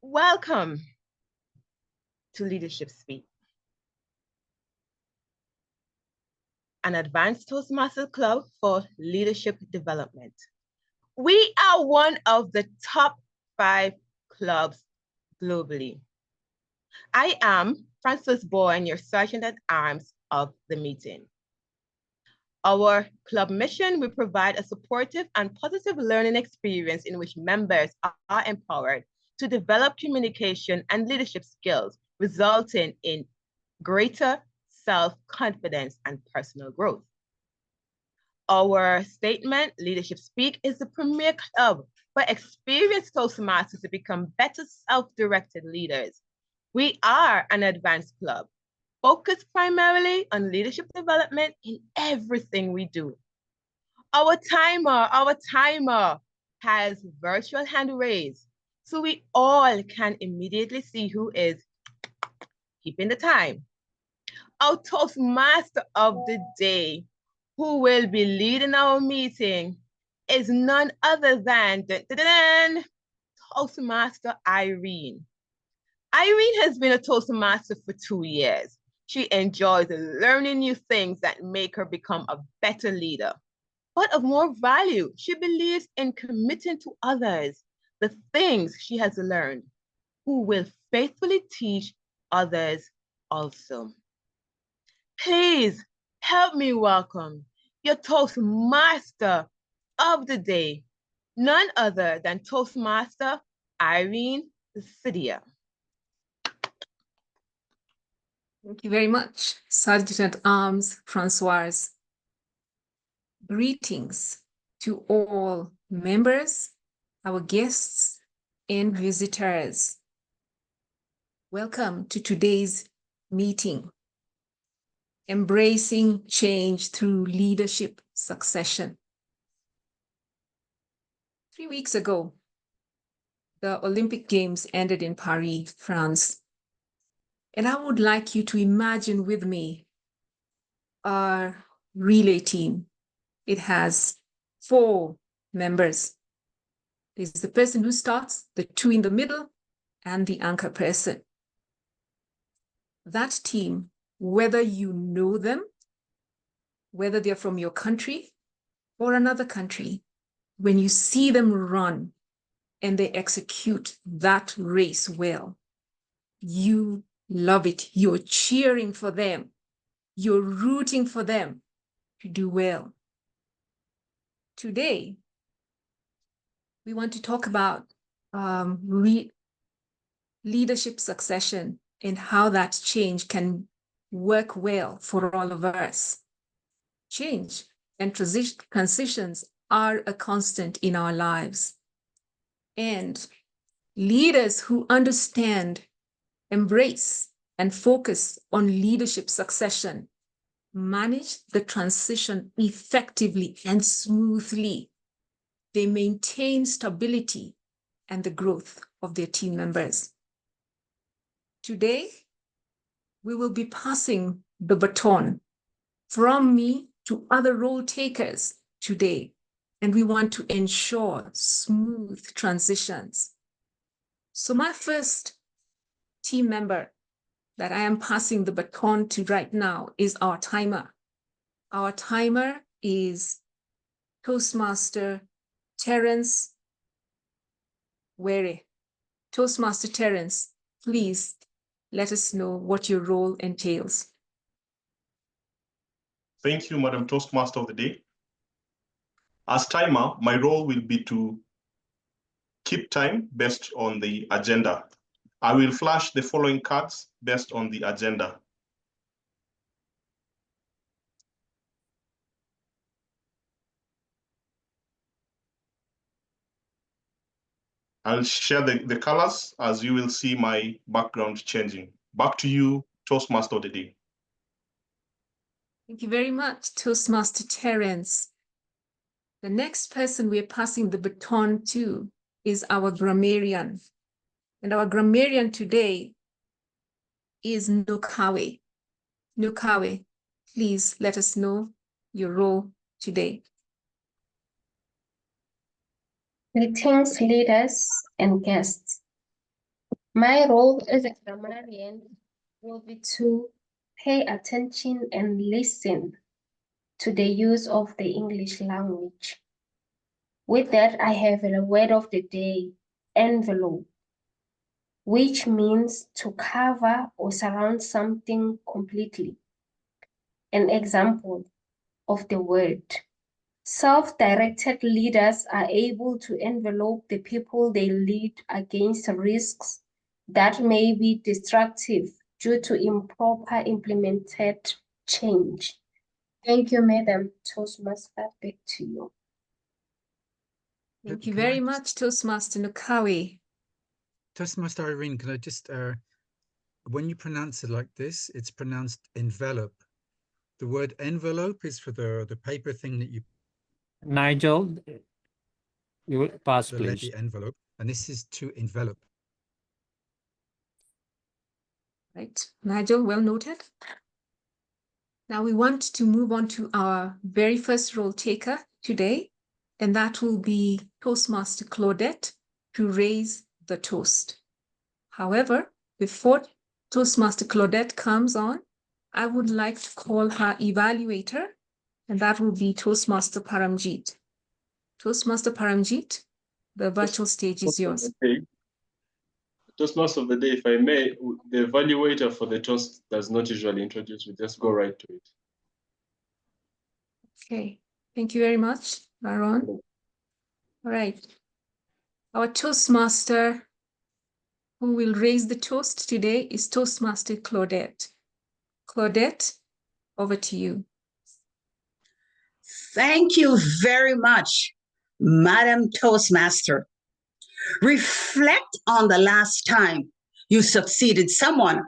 Welcome to Leadership Speak, an advanced Toastmasters club for leadership development. We are one of the top 5 clubs globally. I am Francis Bowen, your Sergeant at Arms of the meeting. Our club mission, we provide a supportive and positive learning experience in which members are empowered to develop communication and leadership skills, resulting in greater self-confidence and personal growth. Our statement, Leadership Speak, is the premier club for experienced Toastmasters to become better self-directed leaders. We are an advanced club, focused primarily on leadership development in everything we do. Our timer has virtual hand raised, so we all can immediately see who is keeping the time. Our Toastmaster of the day, who will be leading our meeting, is none other than Toastmaster Irene. Irene has been a Toastmaster for 2 years. She enjoys learning new things that make her become a better leader. But of more value, she believes in committing to others the things she has learned, who will faithfully teach others also. Please help me welcome your Toastmaster of the day, none other than Toastmaster Irene Sadia. Thank you very much, Sergeant at Arms Francoise. Greetings to all members, our guests, and visitors. Welcome to today's meeting, Embracing Change Through Leadership Succession. 3 weeks ago, the Olympic Games ended in Paris, France. And I would like you to imagine with me our relay team. It has 4 members. There's the person who starts, the 2 in the middle, and the anchor person. That team, whether you know them, whether they're from your country or another country, when you see them run and they execute that race well, you love it. You're cheering for them. You're rooting for them to do well. Today, we want to talk about leadership succession and how that change can work well for all of us. Change and transitions are a constant in our lives. And leaders who understand, embrace, and focus on leadership succession manage the transition effectively and smoothly. They maintain stability and the growth of their team members. Today, we will be passing the baton from me to other role takers today, and we want to ensure smooth transitions. So my first team member that I am passing the baton to right now is our timer. Our timer is Toastmaster Terence Guebre. Toastmaster Terence, please let us know what your role entails. Thank you, Madam Toastmaster of the Day. As timer, my role will be to keep time based on the agenda. I will flash the following cards based on the agenda. I'll share the colors as you will see my background changing. Back to you, Toastmaster of the Day. Thank you very much, Toastmaster Terence. The next person we're passing the baton to is our grammarian. And our grammarian today is Nukawe. Nukawe, please let us know your role today. Greetings, leaders and guests. My role as a grammarian will be to pay attention and listen to the use of the English language. With that, I have a word of the day, envelope, which means to cover or surround something completely. An example of the word. Self-directed leaders are able to envelope the people they lead against risks that may be destructive due to improper implemented change. Thank you, Madam Toastmaster. Back to you. Thank you very much, Toastmaster Nukawi. Toastmaster Irene, can I just, when you pronounce it like this, it's pronounced envelop. The word envelope is for the paper thing that you... Nigel, you will pass, the please. letter envelope, and this is to envelop. Right, Nigel, well noted. Now we want to move on to our very first role taker today, and that will be Toastmaster Claudette to raise the toast. However, before Toastmaster Claudette comes on, I would like to call her evaluator, and that will be Toastmaster Paramjit. Toastmaster Paramjit, the virtual stage is yours. Toastmaster of the day, if I may, the evaluator for the toast does not usually introduce, we just go right to it. Okay, thank you very much, Aaron. All right, our Toastmaster who will raise the toast today is Toastmaster Claudette. Claudette, over to you. Thank you very much, Madam Toastmaster. Reflect on the last time you succeeded someone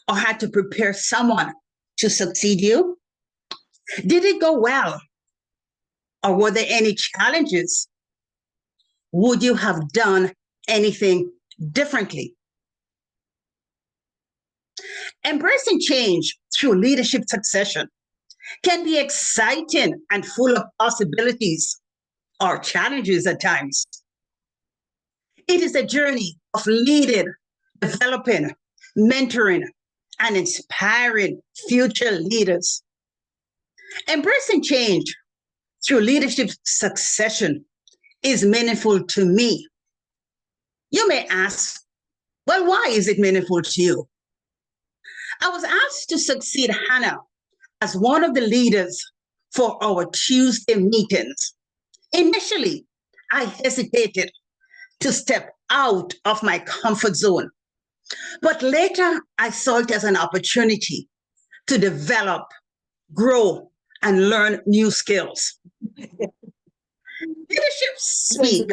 or had to prepare someone to succeed you. Did it go well? Or were there any challenges? Would you have done anything differently? Embracing change through leadership succession can be exciting and full of possibilities or challenges at times. It is a journey of leading, developing, mentoring, and inspiring future leaders. Embracing change through leadership succession is meaningful to me. You may ask, well, why is it meaningful to you? I was asked to succeed Hannah as one of the leaders for our Tuesday meetings. Initially, I hesitated to step out of my comfort zone, but later I saw it as an opportunity to develop, grow, and learn new skills. Leadership speak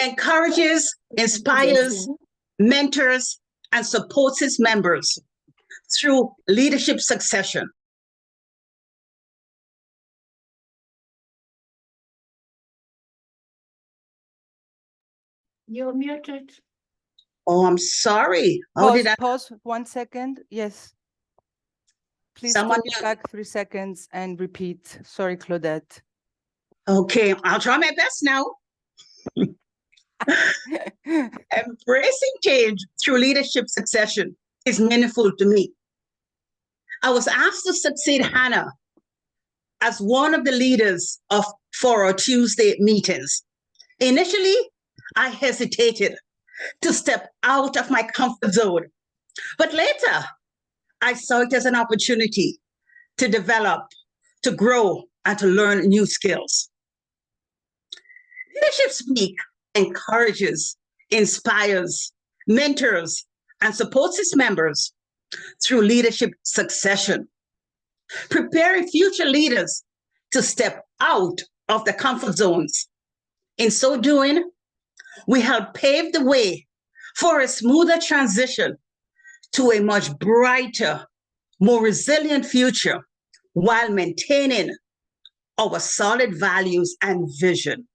encourages, inspires, mentors, and supports its members through leadership succession. You're muted. Oh, I'm sorry. Pause 1 second. Yes. Please take it back 3 seconds and repeat. Sorry, Claudette. Okay, I'll try my best now. Embracing change through leadership succession is meaningful to me. I was asked to succeed Hannah as one of the leaders for our Tuesday meetings. Initially, I hesitated to step out of my comfort zone, but later I saw it as an opportunity to develop, to grow, and to learn new skills. Leadership Speak encourages, inspires, mentors, and supports its members through leadership succession, preparing future leaders to step out of the comfort zones. In so doing, we help pave the way for a smoother transition to a much brighter, more resilient future while maintaining our solid values and vision.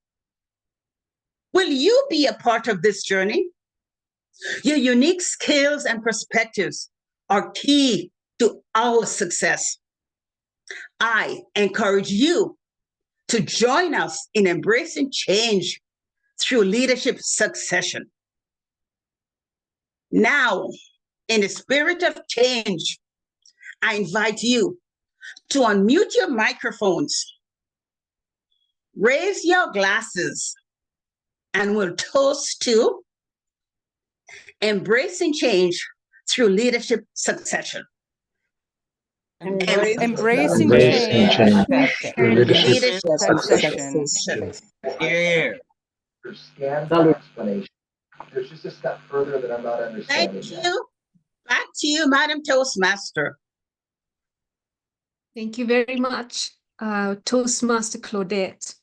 Will you be a part of this journey? Your unique skills and perspectives are key to our success. I encourage you to join us in embracing change through leadership succession. Now, in the spirit of change, I invite you to unmute your microphones, raise your glasses, and we'll toast to embracing change through leadership succession. Embracing Embracing change change. through Leadership leadership succession. Yeah. Scan for explanation. There's just a step further that I'm not understanding. Thank you. Back to you, Madam Toastmaster. Thank you very much, Toastmaster Claudette,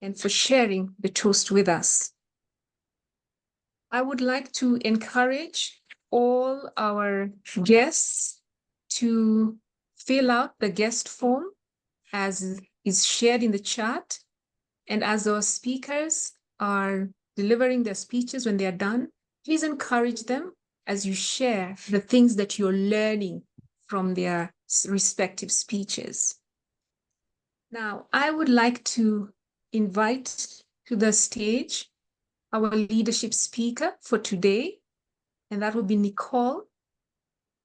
and for sharing the toast with us. I would like to encourage all our guests to fill out the guest form as is shared in the chat. And as our speakers are delivering their speeches when they are done, please encourage them as you share the things that you're learning from their respective speeches. Now, I would like to invite to the stage our leadership speaker for today, and that will be Nicole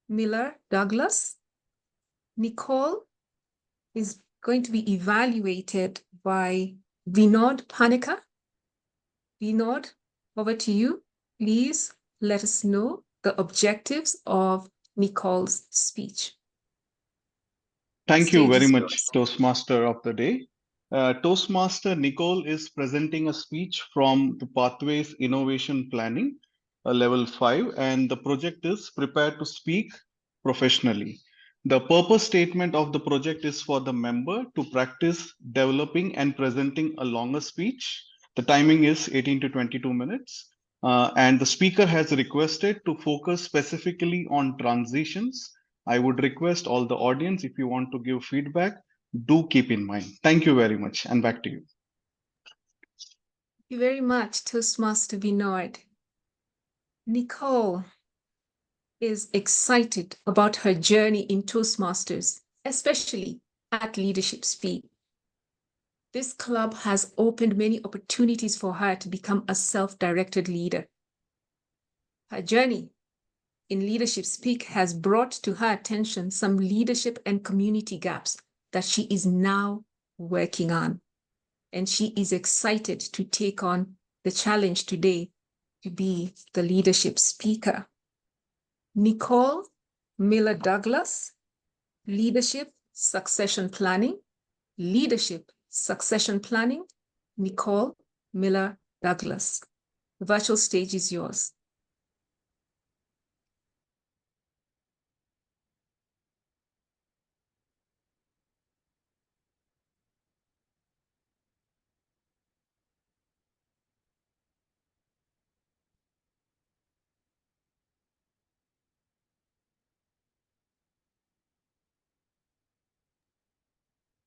Miller Douglas. Nicole is going to be evaluated by Vinod Panicker. Vinod, over to you. Please let us know the objectives of Nicole's speech. Thank you very much, Toastmaster of the day. Toastmaster Nicole is presenting a speech from the Pathways Innovation Planning, level 5, and the project is Prepare to Speak Professionally. The purpose statement of the project is for the member to practice developing and presenting a longer speech. The timing is 18 to 22 minutes. And the speaker has requested to focus specifically on transitions. I would request all the audience, if you want to give feedback, do keep in mind. Thank you very much, and back to you. Thank you very much, Toastmaster Vinod. Nicole is excited about her journey in Toastmasters, especially at Leadership Speak. This club has opened many opportunities for her to become a self-directed leader. Her journey in Leadership Speak has brought to her attention some leadership and community gaps that she is now working on. And she is excited to take on the challenge today to be the leadership speaker. Nicole Miller Douglas, Leadership Succession Planning, Leadership Succession Planning, Nicole Miller Douglas. The virtual stage is yours.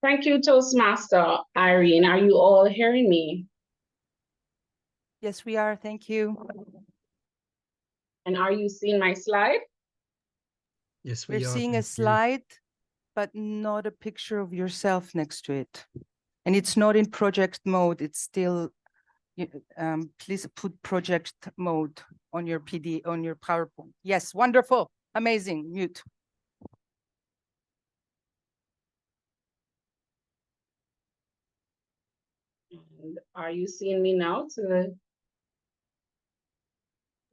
Thank you, Toastmaster Irene. Are you all hearing me? Yes, we are. Thank you. And are you seeing my slide? Yes, We're we are. seeing a slide, but not a picture of yourself next to it. And it's not in project mode. It's still, please put project mode on your on your PowerPoint. Yes, wonderful, amazing, mute. And are you seeing me now?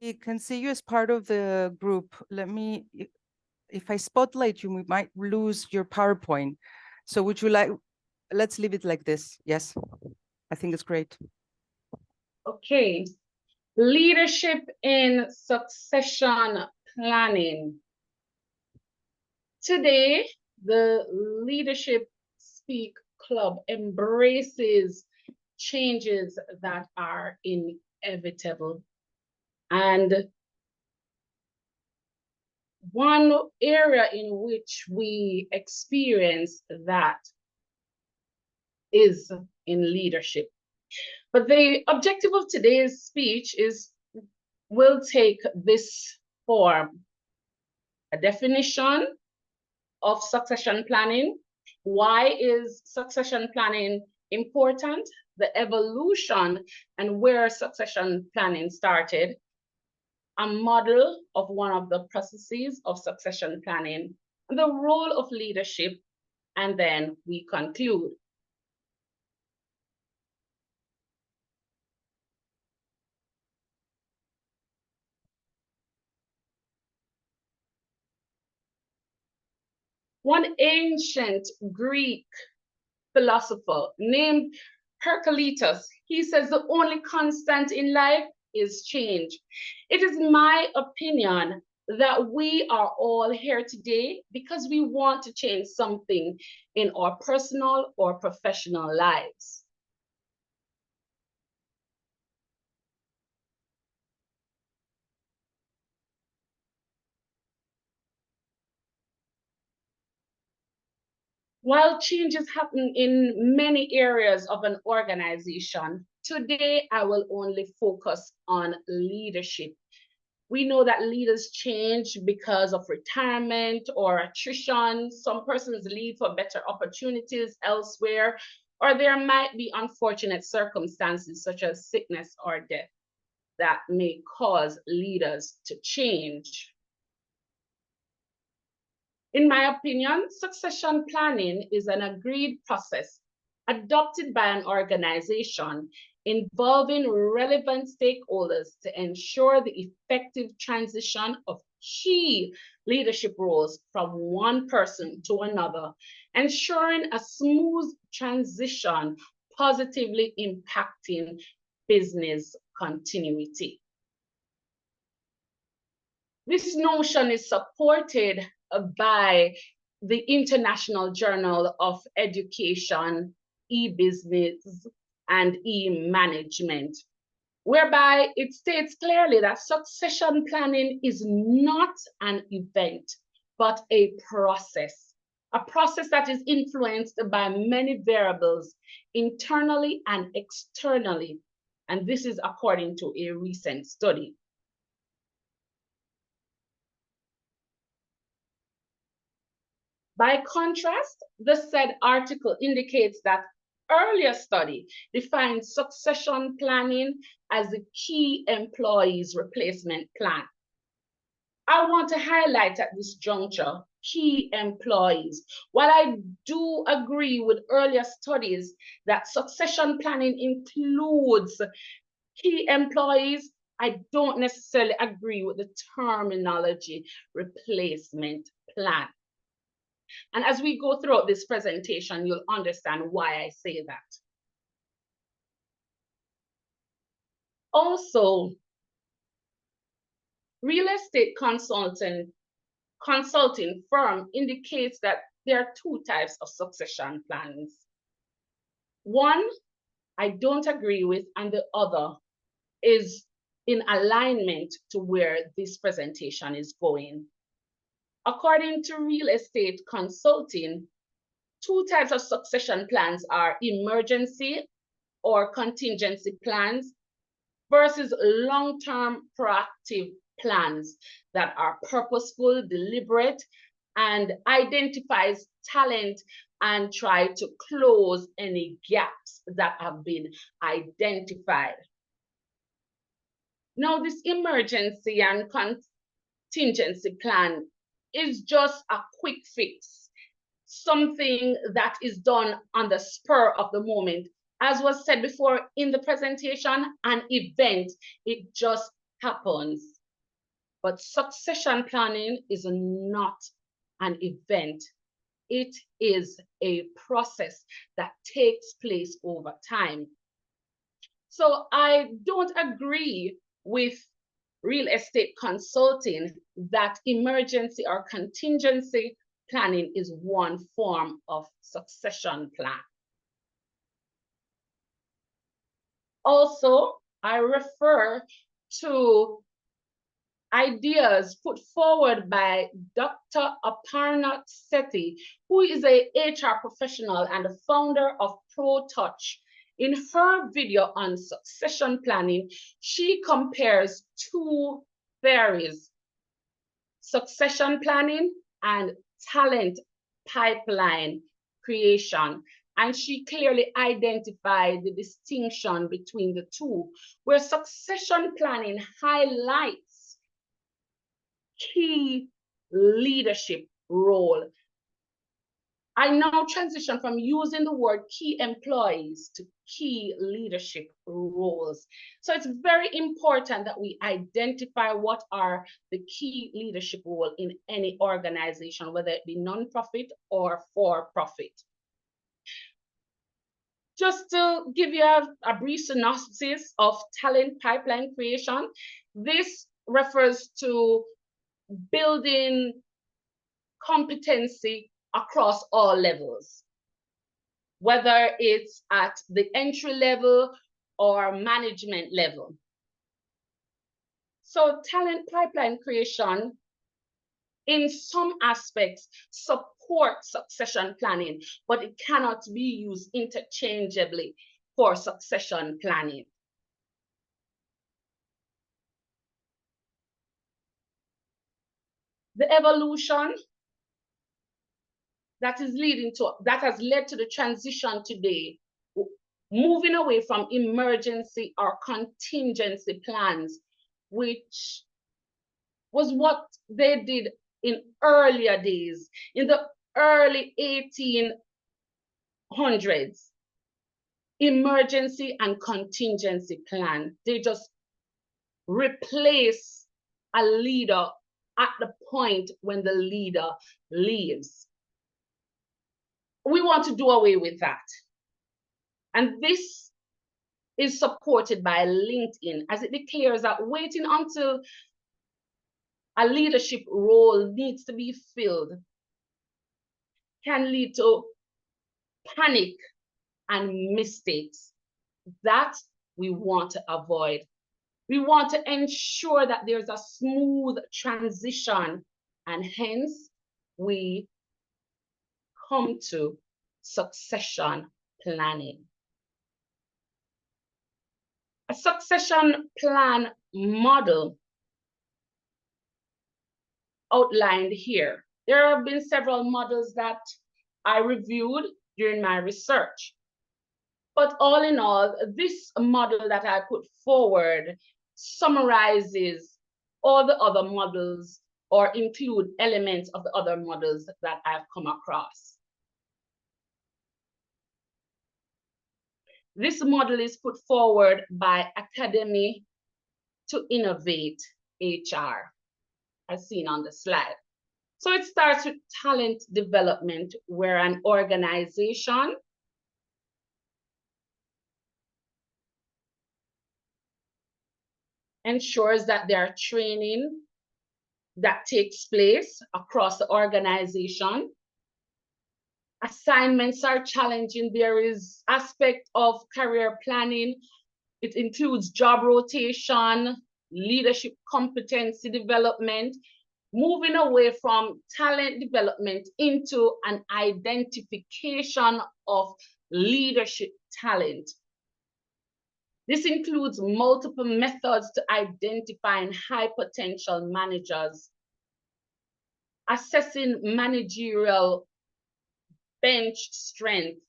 We can see you as part of the group. Let me, if I spotlight you, we might lose your PowerPoint. So would you like, let's leave it like this. Yes, I think it's great. Okay, leadership in succession planning. Today, the Leadership Speak Club embraces changes that are inevitable. And one area in which we experience that is in leadership. But the objective of today's speech is, we'll take this form: a definition of succession planning. Why is succession planning important? The evolution and where succession planning started. a model of one of the processes of succession planning, and the role of leadership, and then we conclude. One ancient Greek philosopher named Heraclitus, he says the only constant in life is change. It is my opinion that we are all here today because we want to change something in our personal or professional lives. While changes happen in many areas of an organization, today I will only focus on leadership. We know that leaders change because of retirement or attrition. Some persons leave for better opportunities elsewhere, or there might be unfortunate circumstances such as sickness or death that may cause leaders to change. In my opinion, succession planning is an agreed process adopted by an organization involving relevant stakeholders to ensure the effective transition of key leadership roles from one person to another, ensuring a smooth transition, positively impacting business continuity. This notion is supported by the International Journal of Education, e-business, and e-management, whereby it states clearly that succession planning is not an event, but a process that is influenced by many variables internally and externally. And this is according to a recent study. By contrast, the said article indicates that earlier study defined succession planning as the key employees replacement plan. I want to highlight at this juncture key employees. While I do agree with earlier studies that succession planning includes key employees, I don't necessarily agree with the terminology replacement plan. And as we go throughout this presentation, you'll understand why I say that. Also, real estate consulting firm indicates that there are two types of succession plans. One, I don't agree with, and the other is in alignment to where this presentation is going. According to real estate consulting, two types of succession plans are emergency or contingency plans versus long-term proactive plans that are purposeful, deliberate, and identifies talent and try to close any gaps that have been identified. Now, this emergency and contingency plan is just a quick fix, something that is done on the spur of the moment. As was said before in the presentation, an event, it just happens. But succession planning is not an event. It is a process that takes place over time. So I don't agree with real estate consulting that emergency or contingency planning is one form of succession plan. Also, I refer to ideas put forward by Dr. Aparna Sethi, who is an HR professional and the founder of ProTouch. In her video on succession planning, she compares two theories, succession planning and talent pipeline creation. And she clearly identified the distinction between the two, where succession planning highlights key leadership role. I now transition from using the word key employees to key leadership roles. So it's very important that we identify what are the key leadership roles in any organization, whether it be nonprofit or for-profit. Just to give you a brief synopsis of talent pipeline creation, this refers to building competency across all levels, whether it's at the entry level or management level. So talent pipeline creation, in some aspects, supports succession planning, but it cannot be used interchangeably for succession planning. The evolution that has led to the transition today, moving away from emergency or contingency plans, which was what they did in earlier days, in the early 1800s. Emergency and contingency plan, they just replace a leader at the point when the leader leaves. We want to do away with that. And this is supported by LinkedIn, as it declares that waiting until a leadership role needs to be filled can lead to panic and mistakes that we want to avoid. We want to ensure that there's a smooth transition, and hence we come to succession planning. A succession plan model outlined here. There have been several models that I reviewed during my research. But all in all, this model that I put forward summarizes all the other models or include elements of the other models that I've come across. This model is put forward by Academy to Innovate HR, as seen on the slide. So it starts with talent development, where an organization ensures that there are training that takes place across the organization. Assignments are challenging. There is aspect of career planning. It includes job rotation, leadership competency development, moving away from talent development into an identification of leadership talent. This includes multiple methods to identifying high potential managers, assessing managerial bench strength,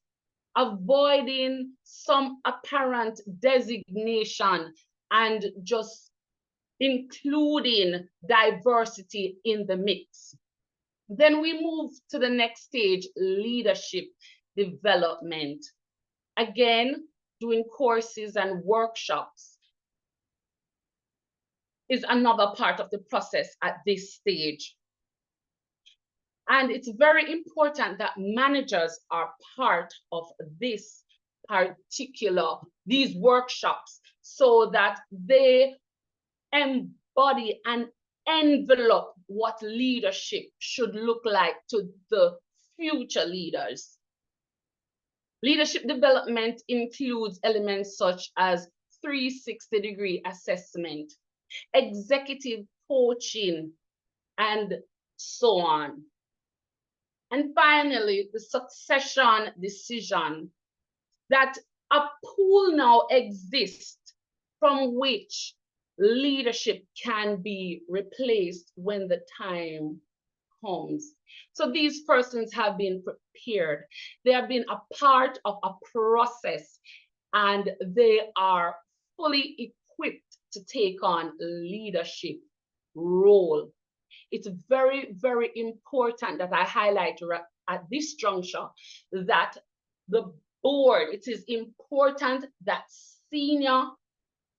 avoiding some apparent designation, and just including diversity in the mix. Then we move to the next stage, leadership development. Again, doing courses and workshops is another part of the process at this stage. And it's very important that managers are part of these workshops so that they embody and envelop what leadership should look like to the future leaders. Leadership development includes elements such as 360-degree assessment, executive coaching, and so on. And finally, the succession decision, that a pool now exists from which leadership can be replaced when the time comes. So these persons have been prepared. They have been a part of a process, and they are fully equipped to take on leadership role. it's very, very important that I highlight at this juncture that the board, it is important that senior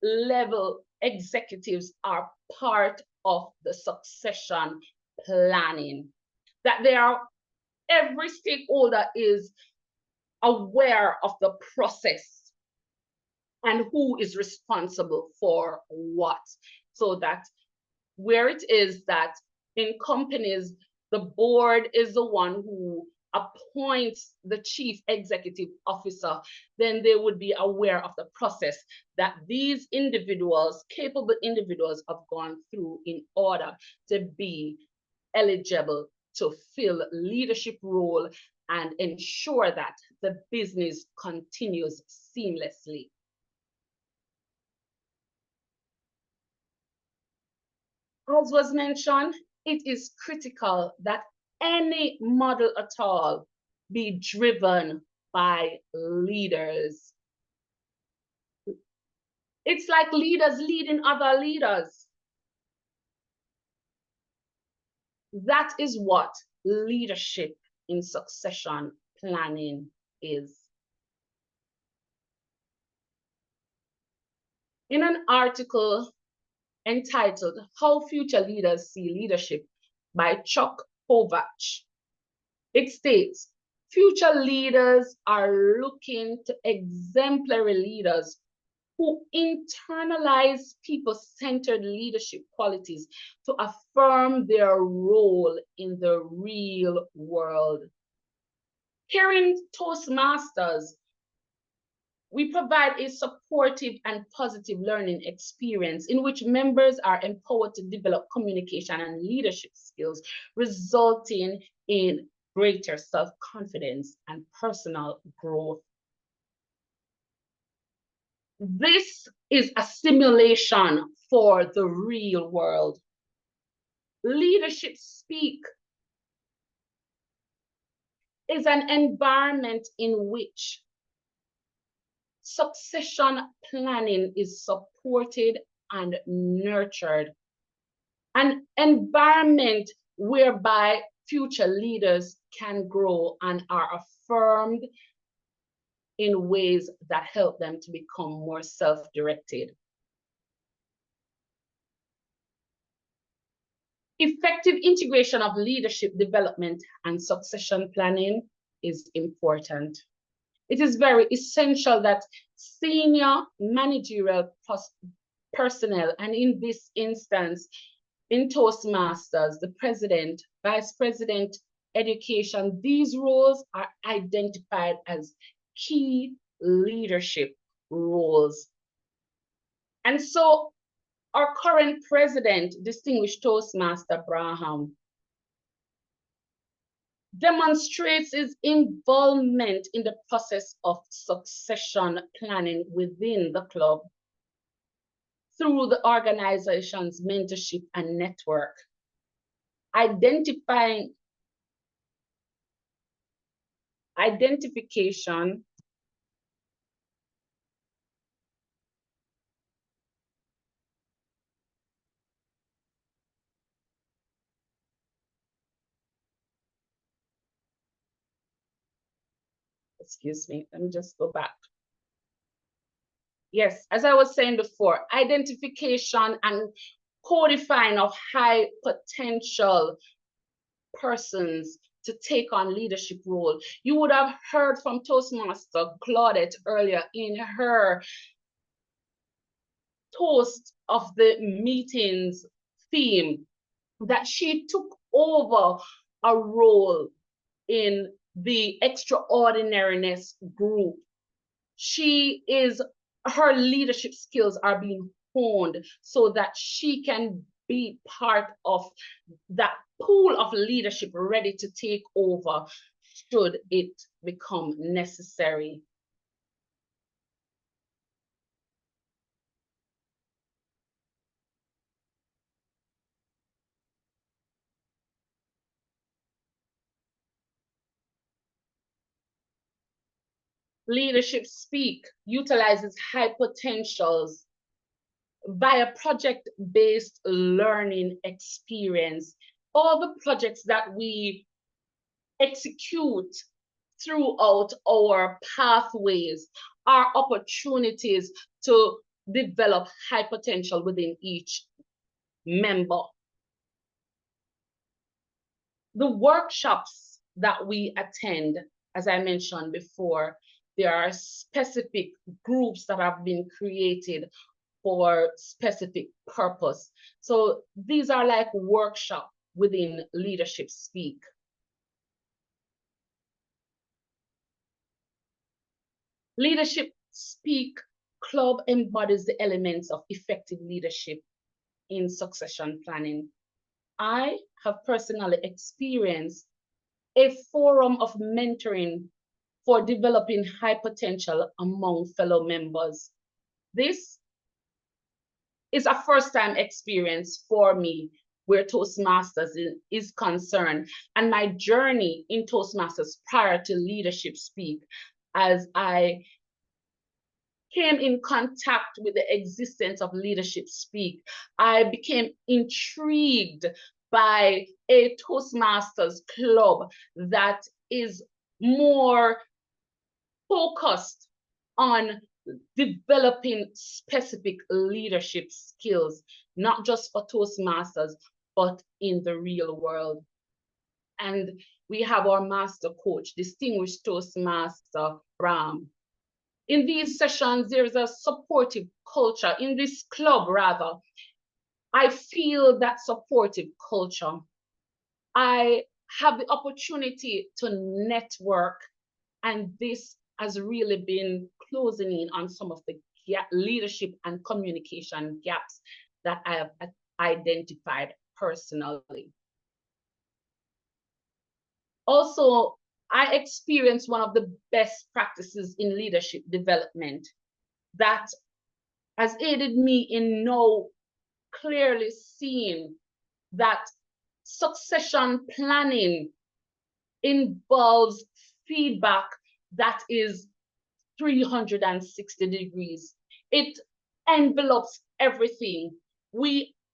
level executives are part of the succession planning, that every stakeholder is aware of the process and who is responsible for what, so that where it is that in companies, the board is the one who appoints the chief executive officer, then they would be aware of the process that these individuals, capable individuals, have gone through in order to be eligible to fill leadership role and ensure that the business continues seamlessly. As was mentioned, it is critical that any model at all be driven by leaders. It's like leaders leading other leaders. That is what leadership in succession planning is. In an article entitled How Future Leaders See Leadership by Chuck Kovach, it states, future leaders are looking to exemplary leaders who internalize people-centered leadership qualities to affirm their role in the real world. Here in Toastmasters, we provide a supportive and positive learning experience in which members are empowered to develop communication and leadership skills, resulting in greater self-confidence and personal growth. This is a simulation for the real world. Leadership Speak is an environment in which succession planning is supported and nurtured. An environment whereby future leaders can grow and are affirmed in ways that help them to become more self-directed. Effective integration of leadership development and succession planning is important. It is very essential that senior managerial personnel, and in this instance, in Toastmasters, the president, vice president, education, these roles are identified as key leadership roles. And so our current president, distinguished Toastmaster Braham, demonstrates his involvement in the process of succession planning within the club through the organization's mentorship and network, identification, excuse me, let me just go back. Yes, as I was saying before, identification and codifying of high potential persons to take on leadership role. You would have heard from Toastmaster Claudette earlier in her toast of the meeting's theme that she took over a role in the extraordinariness group. Her leadership skills are being honed so that she can be part of that pool of leadership ready to take over should it become necessary. Leadership Speak utilizes high potentials via project-based learning experience all the projects that we execute throughout our pathways are opportunities to develop high potential within each member. The workshops that we attend, as I mentioned before, there are specific groups that have been created for specific purpose. So these are like workshops within Leadership Speak. Leadership Speak Club embodies the elements of effective leadership in succession planning. I have personally experienced a forum of mentoring for developing high potential among fellow members. This is a first-time experience for me where Toastmasters is concerned, and my journey in Toastmasters prior to Leadership Speak, as I came in contact with the existence of Leadership Speak, I became intrigued by a Toastmasters club that is more focused on developing specific leadership skills, not just for Toastmasters, but in the real world. And we have our master coach, distinguished Toastmaster Ram. In these sessions, there is a supportive culture. In this club, rather, I feel that supportive culture. I have the opportunity to network, and this has really been closing in on some of the leadership and communication gaps that I have identified personally. Also, I experienced one of the best practices in leadership development that has aided me in now clearly seeing that succession planning involves feedback that is 360 degrees. It envelopes everything.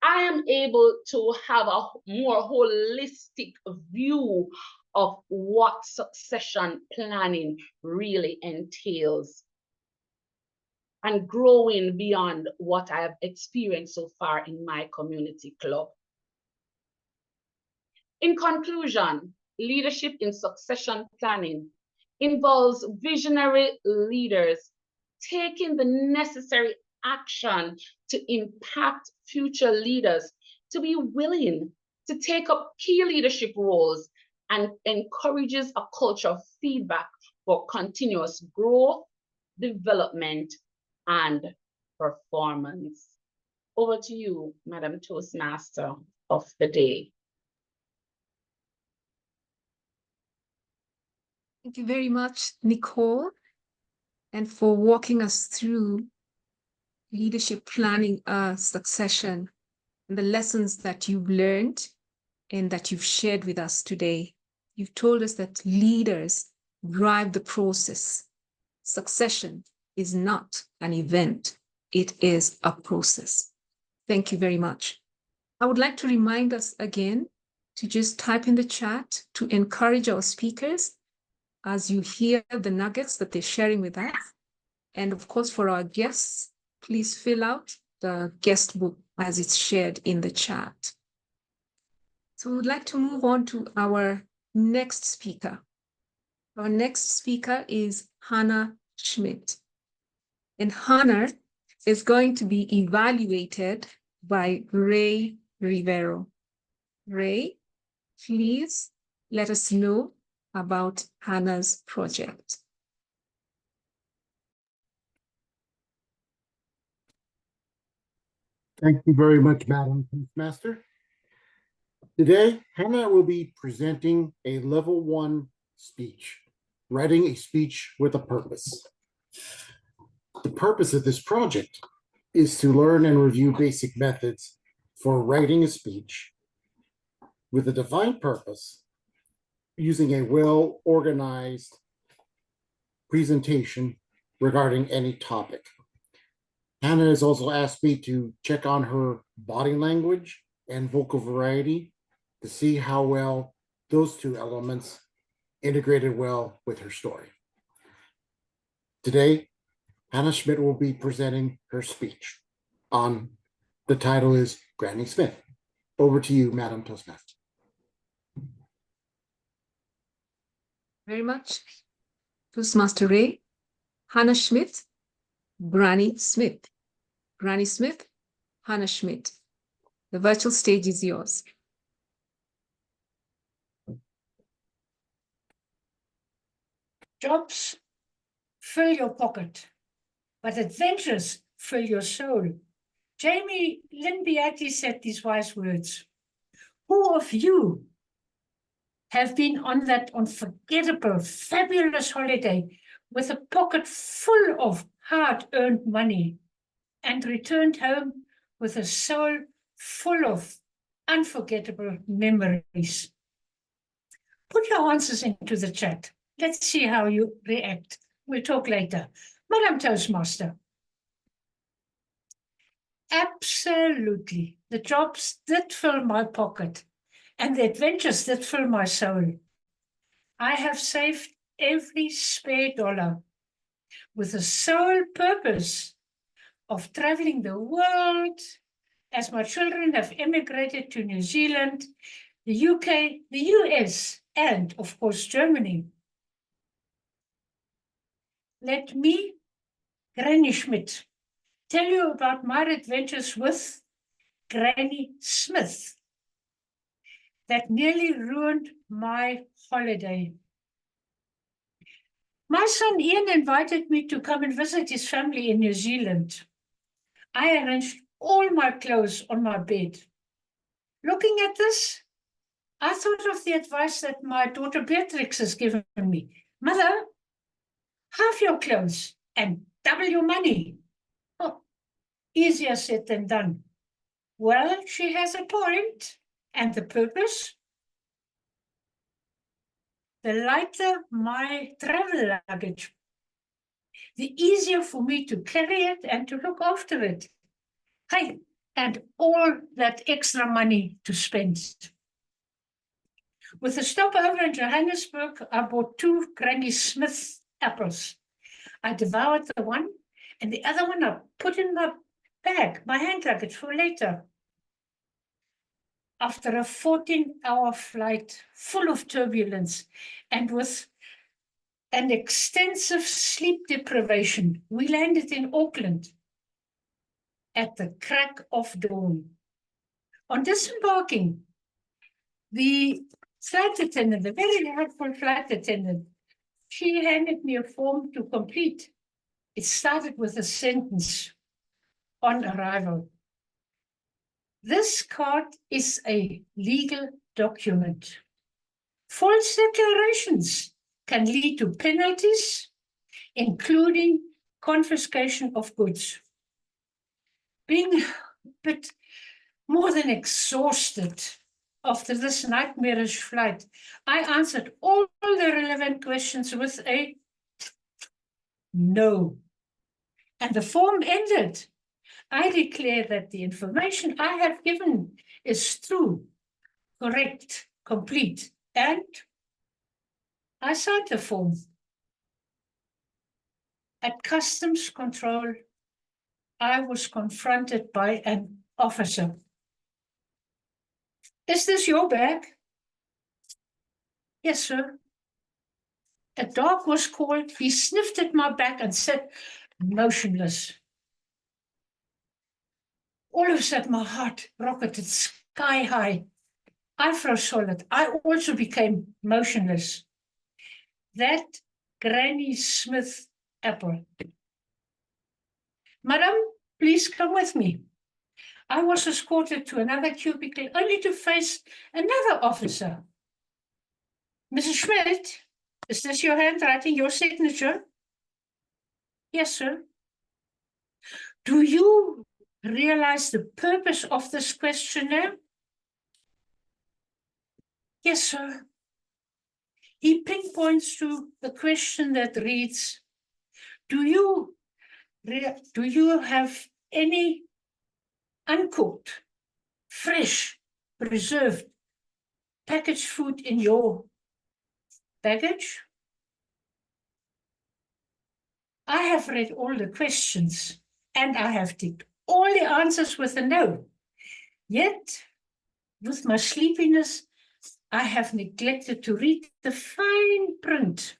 I am able to have a more holistic view of what succession planning really entails, and growing beyond what I have experienced so far in my community club. In conclusion, leadership in succession planning involves visionary leaders taking the necessary action to impact future leaders to be willing to take up key leadership roles, and encourages a culture of feedback for continuous growth, development, and performance. Over to you, Madam Toastmaster of the day. Thank you very much, Nicole, and for walking us through leadership planning, succession, and the lessons that you've learned and that you've shared with us today. You've told us that leaders drive the process. Succession is not an event, it is a process. Thank you very much. I would like to remind us again to just type in the chat to encourage our speakers as you hear the nuggets that they're sharing with us. And of course, for our guests, please fill out the guest book as it's shared in the chat. So we would like to move on to our next speaker. Our next speaker is Hannah Schmidt. And Hannah is going to be evaluated by Ray Rivero. Ray, please let us know about Hannah's project. Thank you very much, Madam Toastmaster. Today, Hannah will be presenting a level 1 speech, writing a speech with a purpose. The purpose of this project is to learn and review basic methods for writing a speech with a defined purpose, using a well-organized presentation regarding any topic. Hannah has also asked me to check on her body language and vocal variety to see how well those two elements integrated well with her story. Today, Hannah Schmidt will be presenting her speech on, the title is Granny Smith. Over to you, Madam Toastmaster. Very much. Toastmaster Ray, Hannah Schmidt, Granny Smith. Granny Smith, Hannah Schmidt. The virtual stage is yours. Jobs fill your pocket, but adventures fill your soul. Jamie Lynn Beatty said these wise words. Who of you have been on that unforgettable, fabulous holiday with a pocket full of hard-earned money and returned home with a soul full of unforgettable memories? Put your answers into the chat. Let's see how you react. We'll talk later. Madam Toastmaster. Absolutely. The jobs did fill my pocket and the adventures did fill my soul. I have saved every spare dollar with the sole purpose of traveling the world as my children have emigrated to New Zealand, the UK, the US, and of course, Germany. Let me, Granny Schmidt, tell you about my adventures with Granny Smith that nearly ruined my holiday. My son Ian invited me to come and visit his family in New Zealand. I arranged all my clothes on my bed. Looking at this, I thought of the advice that my daughter Beatrix has given me. Mother, halve your clothes and double your money. Oh, easier said than done. Well, she has a point. And the purpose? The lighter my travel luggage, the easier for me to carry it and to look after it. Hey, and all that extra money to spend. With a stopover in Johannesburg, I bought 2 Granny Smith apples. I devoured the one, and the other one I put in my bag, my hand luggage for later. After a 14-hour flight full of turbulence and with an extensive sleep deprivation, we landed in Auckland at the crack of dawn. On disembarking, the flight attendant, a very helpful flight attendant, she handed me a form to complete. It started with a sentence on arrival. This card is a legal document. False declarations can lead to penalties, including confiscation of goods. Being a bit more than exhausted after this nightmarish flight, I answered all the relevant questions with a no. And the form ended. I declare that the information I have given is true, correct, complete, and I signed the form. At customs control, I was confronted by an officer. Is this your bag? Yes, sir. A dog was called. He sniffed at my back and sat motionless. All of a sudden, my heart rocketed sky high. I froze solid. I also became motionless. That Granny Smith apple. Madam, please come with me. I was escorted to another cubicle only to face another officer. Mrs. Schmidt, is this your handwriting, your signature? Yes, sir. Do you realize the purpose of this questionnaire? Yes, sir. He pinpoints to the question that reads, do you have any uncooked, fresh, preserved packaged food in your baggage? I have read all the questions and I have ticked all the answers with a no. Yet, with my sleepiness, I have neglected to read the fine print.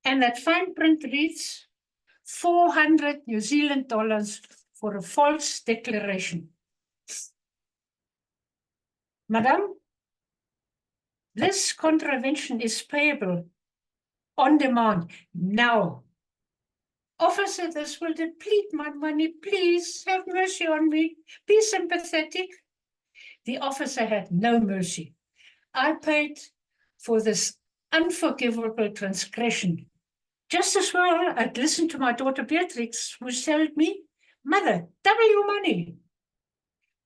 And that fine print reads 400 New Zealand dollars for a false declaration. Madam, this contravention is payable on demand now. Officer, this will deplete my money. Please have mercy on me. Be sympathetic. The officer had no mercy. I paid for this unforgivable transgression. Just as well, I'd listened to my daughter Beatrix, who told me, Mother, double your money.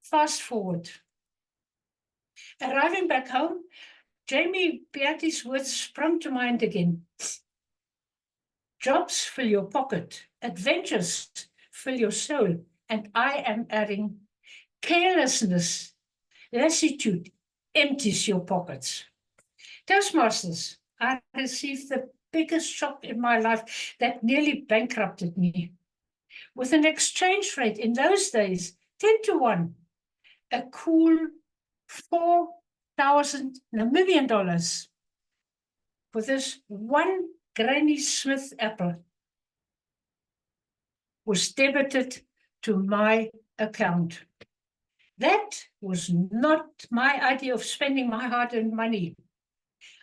Fast forward. Arriving back home, Jamie Beatty's words sprung to mind again. Jobs fill your pocket, adventures fill your soul, and I am adding carelessness, lassitude empties your pockets. Toastmasters, I received the biggest shock in my life that nearly bankrupted me. With an exchange rate in those days, 10-1, a cool 4,000 Namibian dollars for this one Granny Smith apple was debited to my account. That was not my idea of spending my hard-earned money.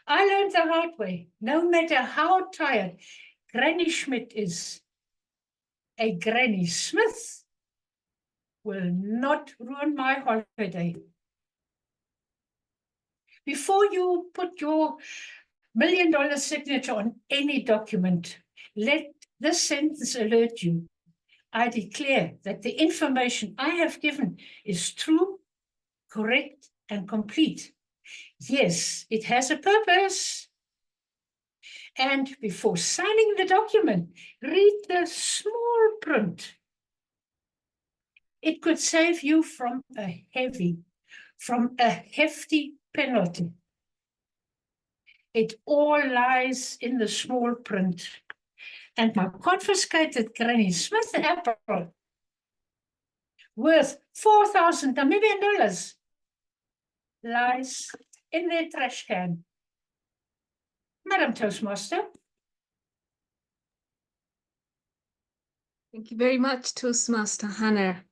I learned the hard way, no matter how tired Granny Schmidt is, a Granny Smith will not ruin my holiday. Before you put your $1 million signature on any document, let this sentence alert you. I declare that the information I have given is true, correct, and complete. Yes, it has a purpose. And before signing the document, read the small print. It could save you from a hefty penalty. It all lies in the small print. And my confiscated Granny Smith apple, worth 4,000 Namibian dollars, lies in their trash can. Madam Toastmaster. Thank you very much, Toastmaster Hannah.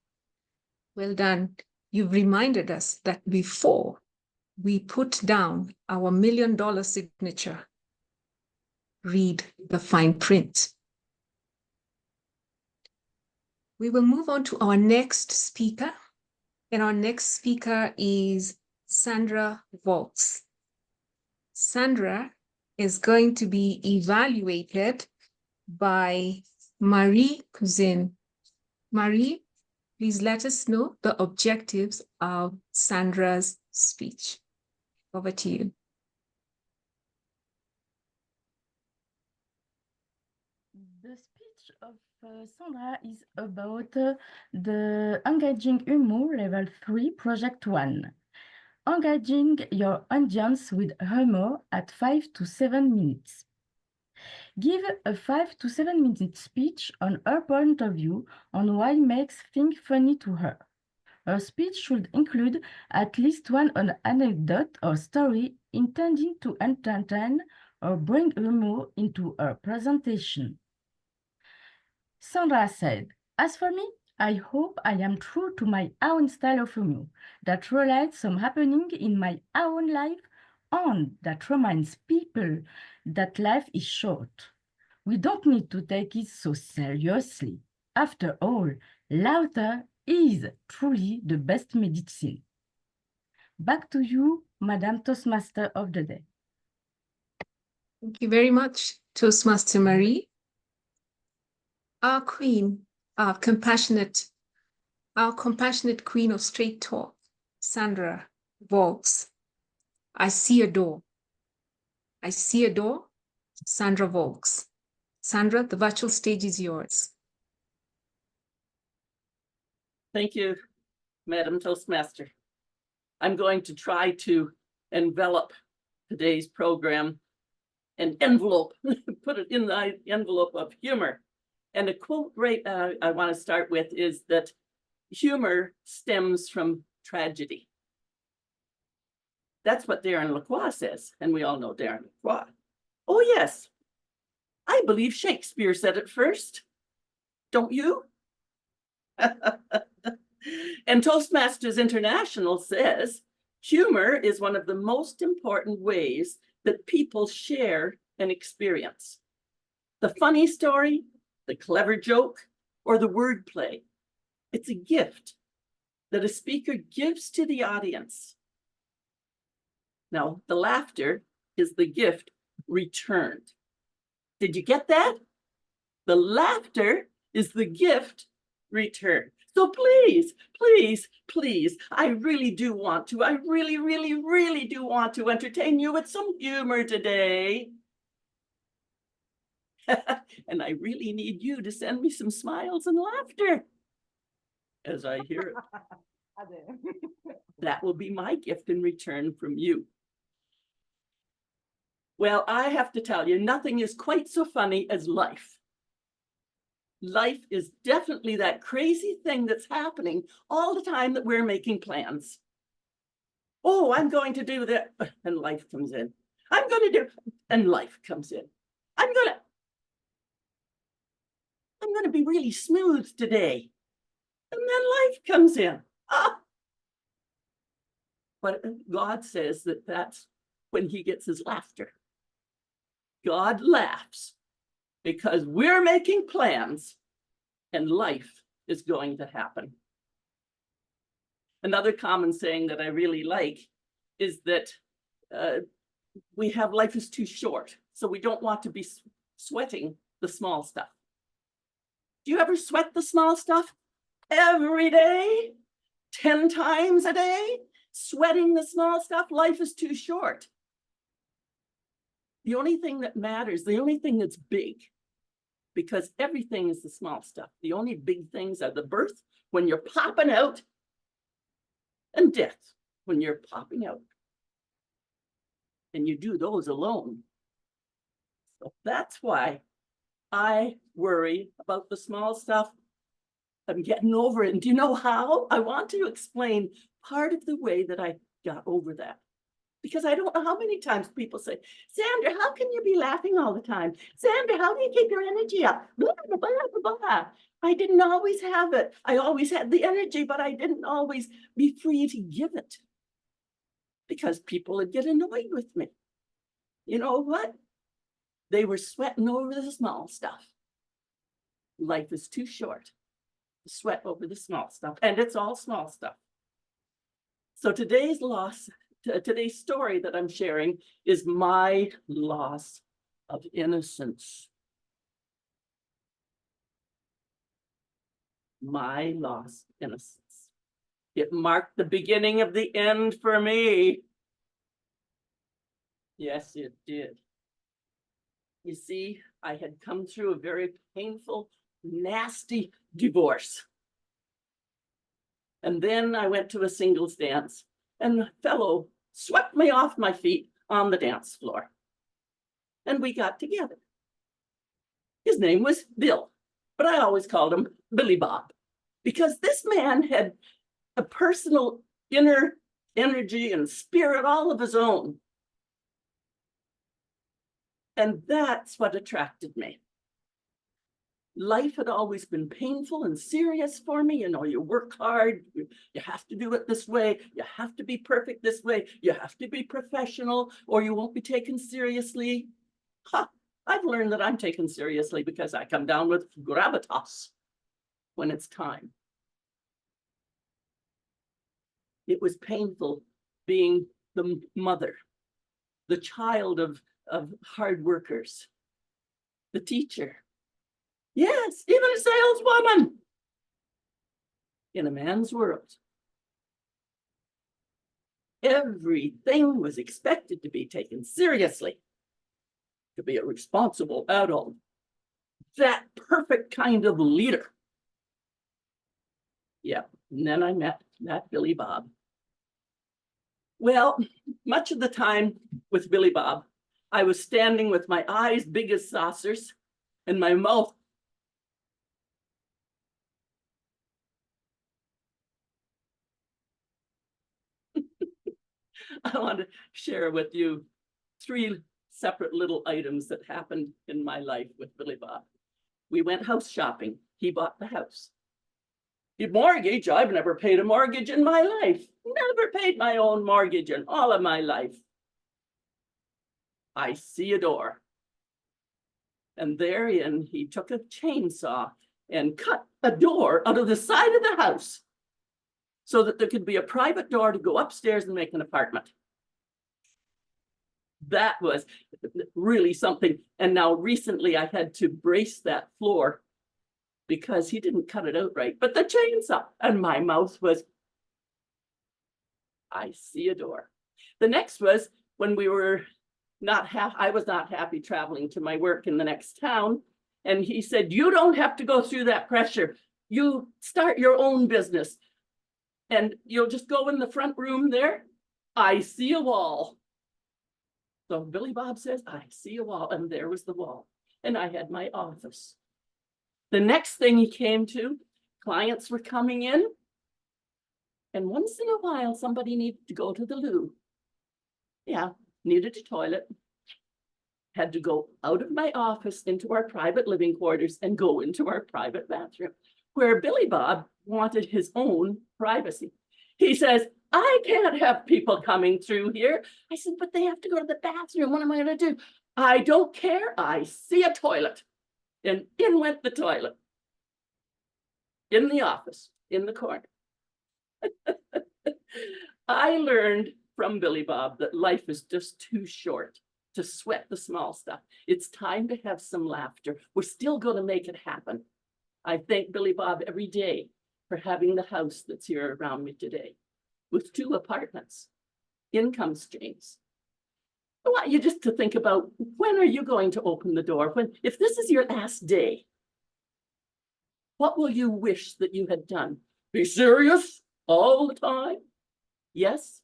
Well done. You've reminded us that before we put down our $1 million signature, read the fine print. We will move on to our next speaker, and our next speaker is Sandra Valks. Sandra is going to be evaluated by Marie Cousin. Marie, please let us know the objectives of Sandra's speech. Over to you. The speech of Sandra is about the Engaging Humor Level 3 Project 1. Engaging your audience with humor at 5 to 7 minutes. Give a 5 to 7 minute speech on her point of view on why makes things funny to her. Her speech should include at least one anecdote or story intending to entertain or bring humor into her presentation. Sandra said, "As for me, I hope I am true to my own style of humor that relates some happening in my own life and that reminds people that life is short. We don't need to take it so seriously. After all, laughter is truly the best medicine." Back to you, Madam Toastmaster of the Day. Thank you very much, Toastmaster Marie. Our queen, our compassionate queen of straight talk, Sandra Valks. I see a door. I see a door, Sandra Valks. Sandra, the virtual stage is yours. Thank you, Madam Toastmaster. I'm going to try to envelop today's program and envelope, put it in the envelope of humor. And a quote I want to start with is that humor stems from tragedy. That's what Darren Lacroix says, and we all know Darren Lacroix. Oh yes, I believe Shakespeare said it first. Don't you? And Toastmasters International says, humor is one of the most important ways that people share an experience. The funny story, the clever joke, or the wordplay. It's a gift that a speaker gives to the audience. Now, the laughter is the gift returned. Did you get that? The laughter is the gift returned. So please, please, please, I really do want to, I really, really, really do want to entertain you with some humor today. And I really need you to send me some smiles and laughter as I hear it. That will be my gift in return from you. Well, I have to tell you, nothing is quite so funny as life. Life is definitely that crazy thing that's happening all the time that we're making plans. Oh, I'm going to do that, and life comes in. I'm going to do, and life comes in. I'm going to be really smooth today. And then life comes in. Ah. But God says that that's when he gets his laughter. God laughs because we're making plans and life is going to happen. Another common saying that I really like is that we have life is too short, so we don't want to be sweating the small stuff. Do you ever sweat the small stuff? Every day, 10 times a day, sweating the small stuff, life is too short. The only thing that matters, the only thing that's big, because everything is the small stuff. The only big things are the birth, when you're popping out, and death, when you're popping out. And you do those alone. So that's why I worry about the small stuff. I'm getting over it. And do you know how? I want to explain part of the way that I got over that. Because I don't know how many times people say, Sandra, how can you be laughing all the time? Sandra, how do you keep your energy up? Blah, blah, blah, blah, blah. I didn't always have it. I always had the energy, but I didn't always be free to give it. Because people would get annoyed with me. You know what? They were sweating over the small stuff. Life is too short to sweat over the small stuff. And it's all small stuff. So today's story that I'm sharing is my loss of innocence. My lost innocence. It marked the beginning of the end for me. Yes, it did. You see, I had come through a very painful, nasty divorce. And then I went to a singles dance, and the fellow swept me off my feet on the dance floor. And we got together. His name was Bill, but I always called him Billy Bob, because this man had a personal inner energy and spirit all of his own. And that's what attracted me. Life had always been painful and serious for me. You know, you work hard, you have to do it this way, you have to be perfect this way, you have to be professional, or you won't be taken seriously. Ha! I've learned that I'm taken seriously because I come down with gravitas when it's time. It was painful being the mother, the child of hard workers, the teacher. Yes, even a saleswoman in a man's world. Everything was expected to be taken seriously, to be a responsible adult, that perfect kind of leader. Yeah, and then I met Billy Bob. Well, much of the time with Billy Bob, I was standing with my eyes big as saucers and my mouth I want to share with you 3 separate little items that happened in my life with Billy Bob. We went house shopping. He bought the house. The mortgage, I've never paid a mortgage in my life. Never paid my own mortgage in all of my life. I see a door. And therein, he took a chainsaw and cut a door out of the side of the house so that there could be a private door to go upstairs and make an apartment. That was really something. And now recently I had to brace that floor because he didn't cut it out right. But the chainsaw, and my mouth was, I see a door. The next was when we were I was not happy traveling to my work in the next town. And he said, you don't have to go through that pressure. You start your own business. And you'll just go in the front room there. I see a wall. So Billy Bob says, I see a wall. And there was the wall. And I had my office. The next thing he came to, clients were coming in. And once in a while, somebody needed to go to the loo. Yeah, needed a toilet. Had to go out of my office into our private living quarters and go into our private bathroom, where Billy Bob wanted his own privacy. He says, I can't have people coming through here. I said, but they have to go to the bathroom. What am I going to do? I don't care. I see a toilet. And in went the toilet. In the office, in the corner. I learned from Billy Bob that life is just too short to sweat the small stuff. It's time to have some laughter. We're still going to make it happen. I thank Billy Bob every day for having the house that's here around me today with 2 apartments, income streams. I want you just to think about, when are you going to open the door? If this is your last day, what will you wish that you had done? Be serious all the time? Yes,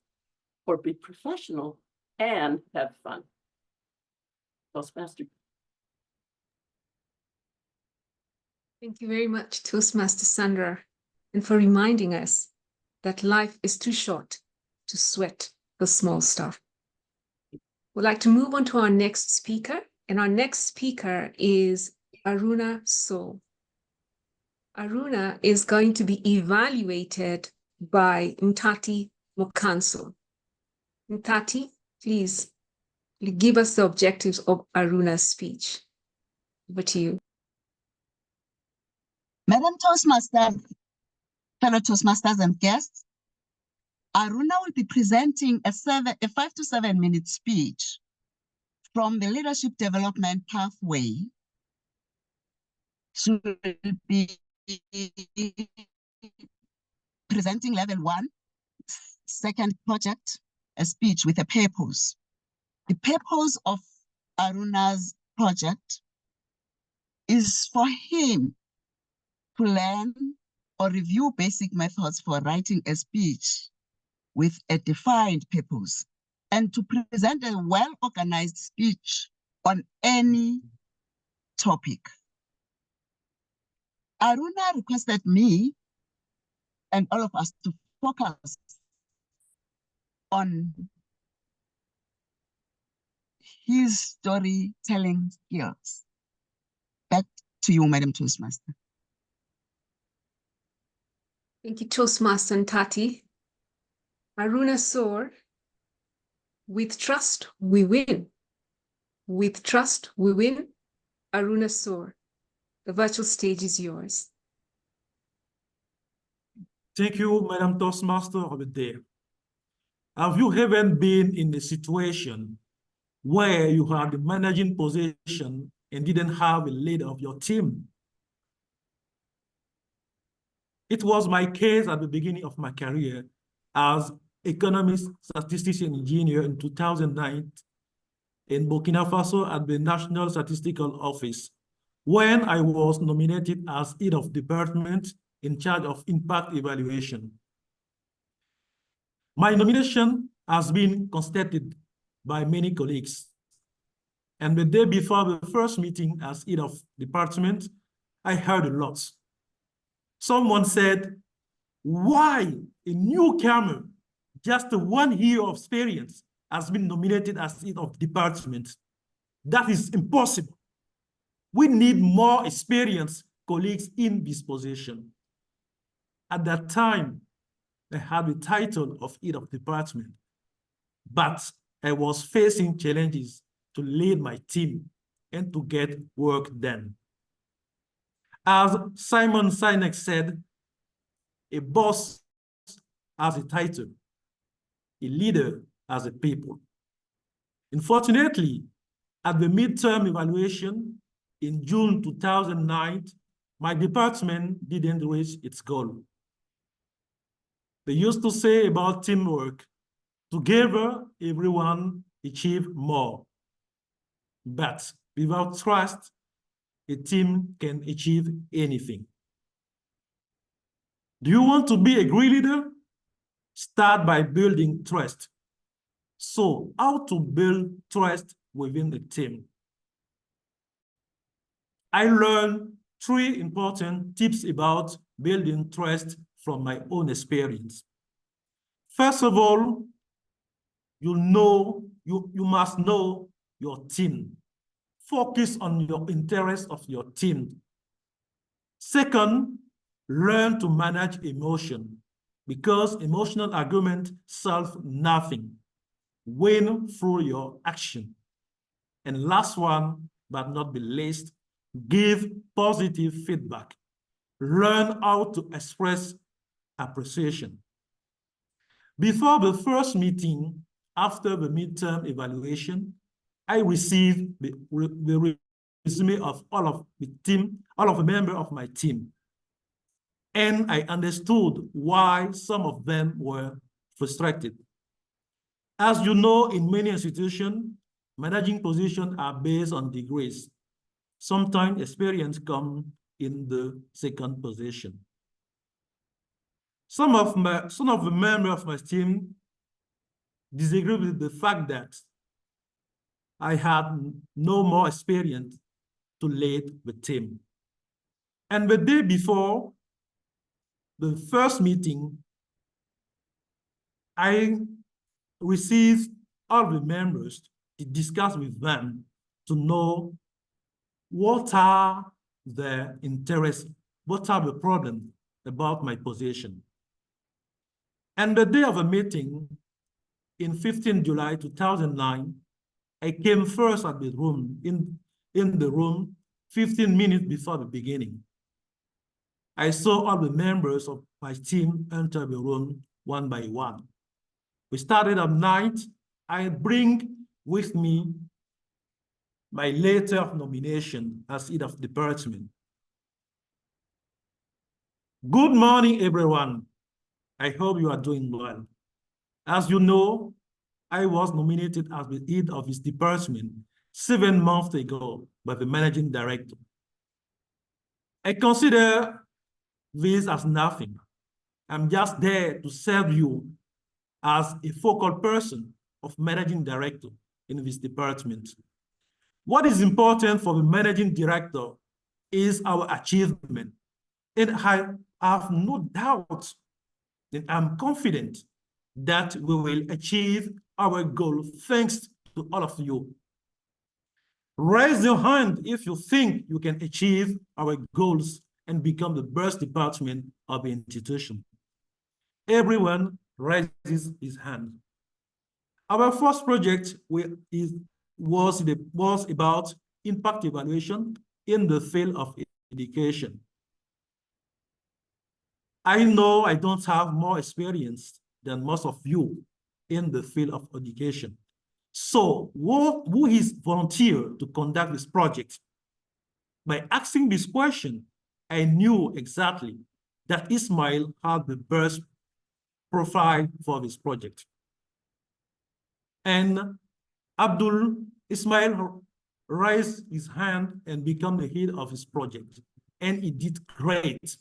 or be professional and have fun. Toastmaster. Thank you very much, Toastmaster Sandra, and for reminding us that life is too short to sweat the small stuff. We'd like to move on to our next speaker, and our next speaker is Arouna So. Arouna is going to be evaluated by Mtati Mokanso. Mtati, please give us the objectives of Arouna's speech. Over to you. Madam Toastmaster, fellow Toastmasters and guests, Arouna will be presenting a 5 to 7 minute speech from the Leadership Development Pathway. She will be presenting level 1, second project, a speech with a purpose. The purpose of Arouna's project is for him to learn or review basic methods for writing a speech with a defined purpose and to present a well-organized speech on any topic. Arouna requested me and all of us to focus on his storytelling skills. Back to you, Madam Toastmaster. Thank you, Toastmaster Ntati. Arouna So, with trust, we win. With trust, we win. Arouna So, the virtual stage is yours. Thank you, Madam Toastmaster of the day. Have you ever been in a situation where you had the managing position and didn't have a leader of your team? It was my case at the beginning of my career as economist, statistician engineer in 2009 in Burkina Faso at the National Statistical Office, when I was nominated as head of department in charge of impact evaluation. My nomination has been constated by many colleagues. And the day before the first meeting as head of department, I heard a lot. Someone said, why a newcomer, just 1 year of experience, has been nominated as head of department? That is impossible. We need more experienced colleagues in this position. At that time, I had the title of head of department, but I was facing challenges to lead my team and to get work done. As Simon Sinek said, a boss has a title, a leader has a people. Unfortunately, at the midterm evaluation in June 2009, my department didn't reach its goal. They used to say about teamwork, together everyone achieves more. But without trust, a team can achieve anything. Do you want to be a great leader? Start by building trust. So, how to build trust within the team? I learned 3 important tips about building trust from my own experience. First of all, you must know your team. Focus on your interests of your team. Second, learn to manage emotion, because emotional argument solve nothing. Win through your action. And last one, but not the least, give positive feedback. Learn how to express appreciation. Before the first meeting, after the midterm evaluation, I received the resume of all of the members of my team. And I understood why some of them were frustrated. As you know, in many institutions, managing positions are based on degrees. Sometimes experience comes in the second position. Some of the members of my team disagree with the fact that I had no more experience to lead the team. And the day before the first meeting, I received all the members to discuss with them to know what are their interests, what are the problems about my position. And the day of a meeting, in 15 July 2009, I came first at the room, in the room 15 minutes before the beginning. I saw all the members of my team enter the room one by one. We started at night. I bring with me my letter of nomination as head of department. Good morning, everyone. I hope you are doing well. As you know, I was nominated as the head of this department 7 months ago by the managing director. I consider this as nothing. I'm just there to serve you as a focal person of managing director in this department. What is important for the managing director is our achievement. And I have no doubt that I'm confident that we will achieve our goal thanks to all of you. Raise your hand if you think you can achieve our goals and become the best department of the institution. Everyone raises his hand. Our first project was about impact evaluation in the field of education. I know I don't have more experience than most of you in the field of education. So who is volunteer to conduct this project? By asking this question, I knew exactly that Ismail had the best profile for this project. And Ismail raised his hand and became the head of his project. And he did great.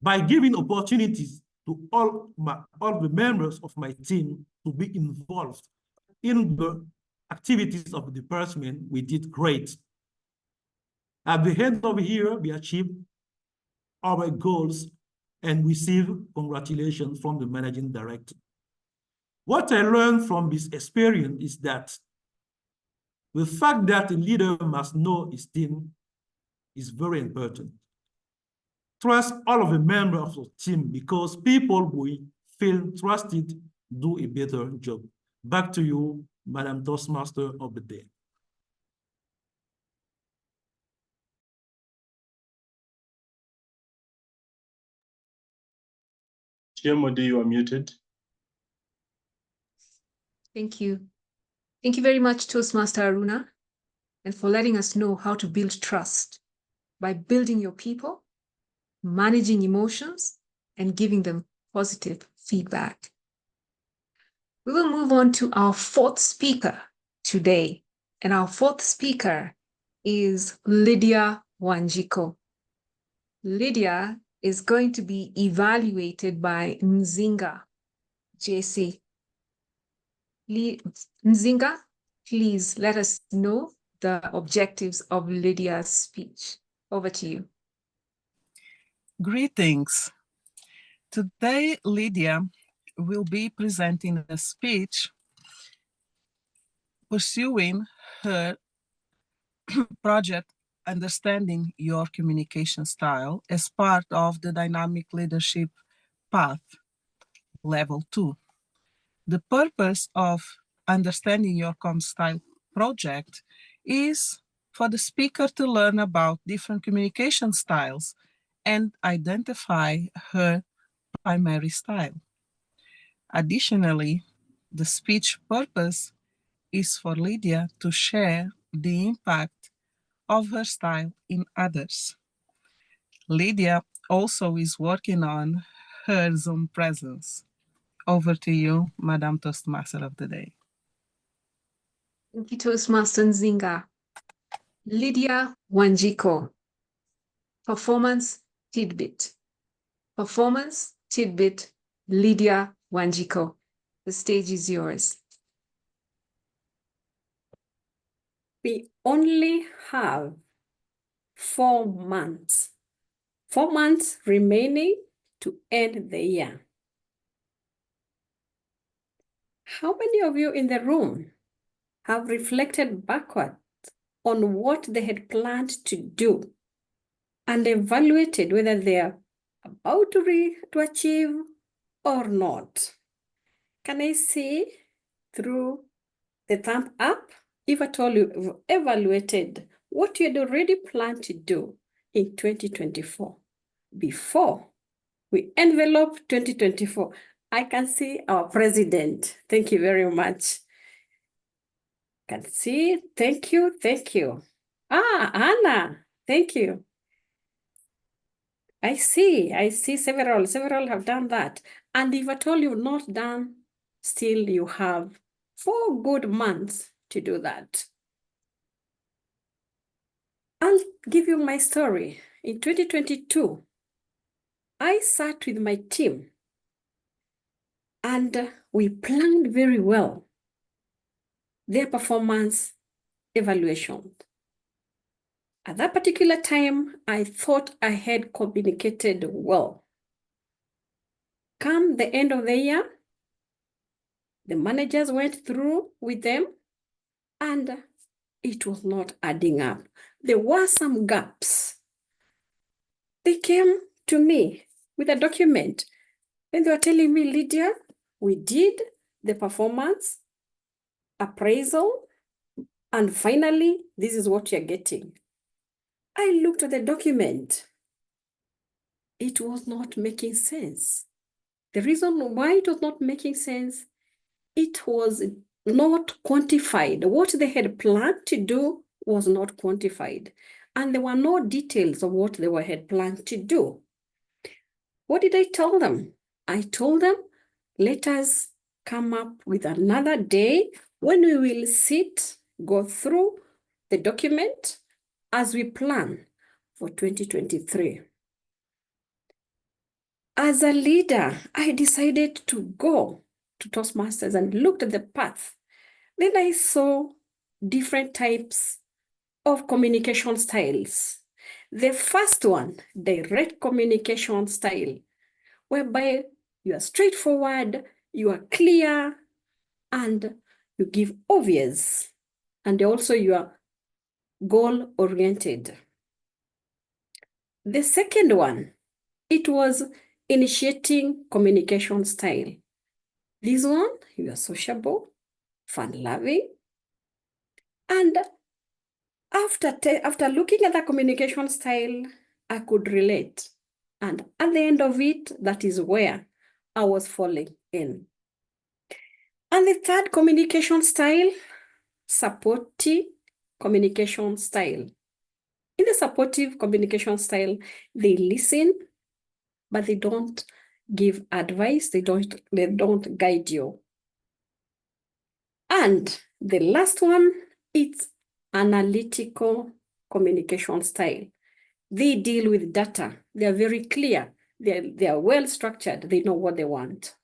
By giving opportunities to all the members of my team to be involved in the activities of the department, we did great. At the end of the year, we achieved our goals and received congratulations from the managing director. What I learned from this experience is that the fact that a leader must know his team is very important. Trust all of the members of the team because people will feel trusted, do a better job. Back to you, Madam Toastmaster of the day. TMOD, you are muted. Thank you. Thank you very much, Toastmaster Arouna, and for letting us know how to build trust by building your people, managing emotions, and giving them positive feedback. We will move on to our fourth speaker today, and our fourth speaker is Lydiah Wanjiku. Lydiah is going to be evaluated by Nzinga JC. Nzinga, please let us know the objectives of Lydiah's speech. Over to you. Greetings. Today, Lydiah will be presenting a speech pursuing her project Understanding Your Communication Style as part of the Dynamic Leadership Path, Level 2. The purpose of Understanding Your Com Style project is for the speaker to learn about different communication styles and identify her primary style. Additionally, the speech purpose is for Lydiah to share the impact of her style in others. Lydiah also is working on her Zoom presence. Over to you, Madam Toastmaster of the day. Thank you, Toastmaster Nzinga. Lydiah Wanjiku. Performance tidbit. Performance tidbit, Lydiah Wanjiku. The stage is yours. We only have 4 months. 4 months remaining to end the year. How many of you in the room have reflected backward on what they had planned to do and evaluated whether they are about to achieve or not? Can I see through the thumb up if at all you've evaluated what you had already planned to do in 2024 before we envelope 2024? I can see our president. Thank you very much. Can see, thank you, thank you. Ah, Anna, thank you. I see several have done that. And if at all you've not done, still you have 4 good months to do that. I'll give you my story. In 2022, I sat with my team and we planned very well their performance evaluation. At that particular time, I thought I had communicated well. Come the end of the year, the managers went through with them and it was not adding up. There were some gaps. They came to me with a document and they were telling me, Lydiah, we did the performance appraisal and finally, this is what you're getting. I looked at the document. It was not making sense. The reason why it was not making sense, it was not quantified. What they had planned to do was not quantified. And there were no details of what they had planned to do. What did I tell them? I told them, let us come up with another day when we will sit, go through the document as we plan for 2023. As a leader, I decided to go to Toastmasters and looked at the path, then I saw different types of communication styles. The first one, direct communication style, whereby you are straightforward, you are clear, and you give obvious, and also you are goal-oriented. The second one, it was initiating communication style. This one, you are sociable, fun-loving, and after looking at the communication style, I could relate. And at the end of it, that is where I was falling in. And the third communication style, supportive communication style. In the supportive communication style, they listen, but they don't give advice, they don't guide you. And the last one, it's analytical communication style. They deal with data. They are very clear. They are well structured. They know what they want.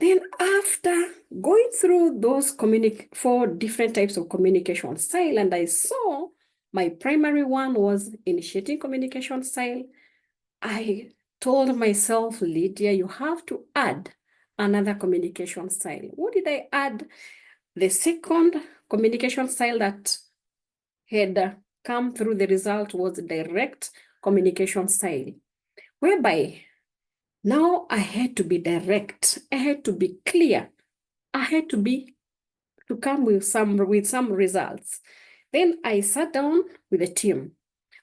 Then after going through those 4 different types of communication style, and I saw my primary one was initiating communication style, I told myself, Lydia, you have to add another communication style. What did I add? The second communication style that had come through the result was direct communication style, whereby now I had to be direct, I had to be clear, I had to come with some results. Then I sat down with the team,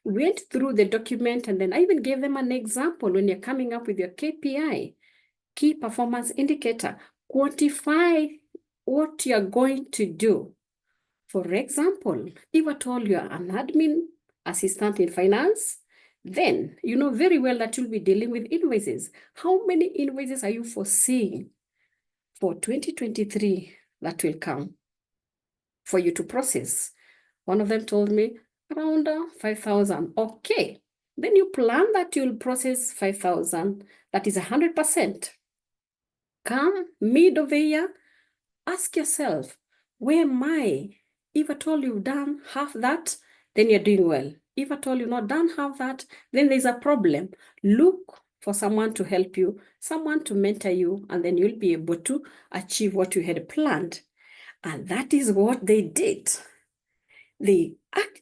went through the document, and then I even gave them an example. When you're coming up with your KPI, key performance indicator, quantify what you're going to do. For example, if at all you're an admin assistant in finance, then you know very well that you'll be dealing with invoices. How many invoices are you foreseeing for 2023 that will come for you to process? One of them told me around 5,000. Okay, then you plan that you'll process 5,000. That is 100%. Come mid of the year, ask yourself, where am I? If at all you've done half that, then you're doing well. If at all you've not done half that, then there's a problem. Look for someone to help you, someone to mentor you, and then you'll be able to achieve what you had planned. And that is what they did. They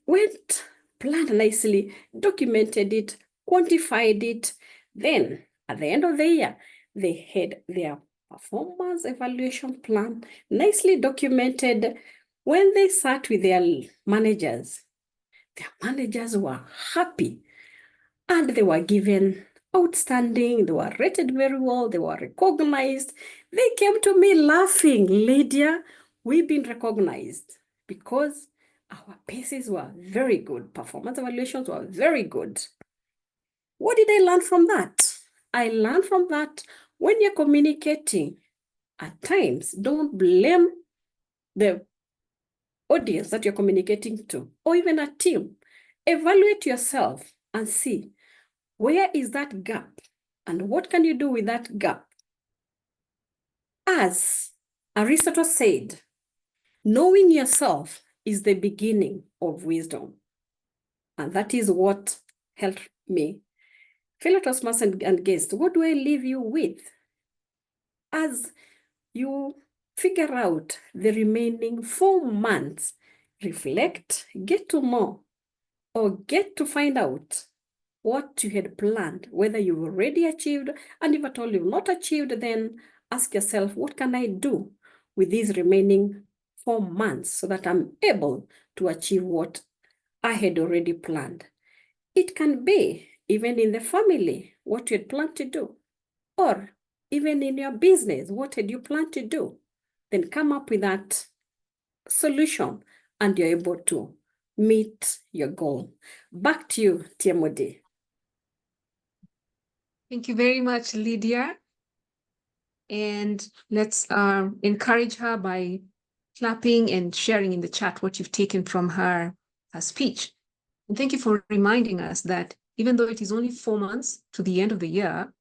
went, planned nicely, documented it, quantified it. Then at the end of the year, they had their performance evaluation plan nicely documented. When they sat with their managers were happy and they were given outstanding, they were rated very well, they were recognized. They came to me laughing, Lydia, we've been recognized because our paces were very good, performance evaluations were very good. What did I learn from that? I learned from that when you're communicating, at times, don't blame the audience that you're communicating to, or even a team. Evaluate yourself and see where is that gap and what can you do with that gap. As Aristotle said, knowing yourself is the beginning of wisdom. And that is what helped me. Fellow Toastmasters and guests, what do I leave you with? As you figure out the remaining 4 months, reflect, get to know, or get to find out what you had planned, whether you've already achieved, and if at all you've not achieved, then ask yourself, what can I do with these remaining 4 months so that I'm able to achieve what I had already planned? It can be even in the family, what you had planned to do, or even in your business, what had you planned to do? Then come up with that solution and you're able to meet your goal. Back to you, TMOD. Thank you very much, Lydia. And let's encourage her by clapping and sharing in the chat what you've taken from her speech. And thank you for reminding us that even though it is only 4 months to the end of the year,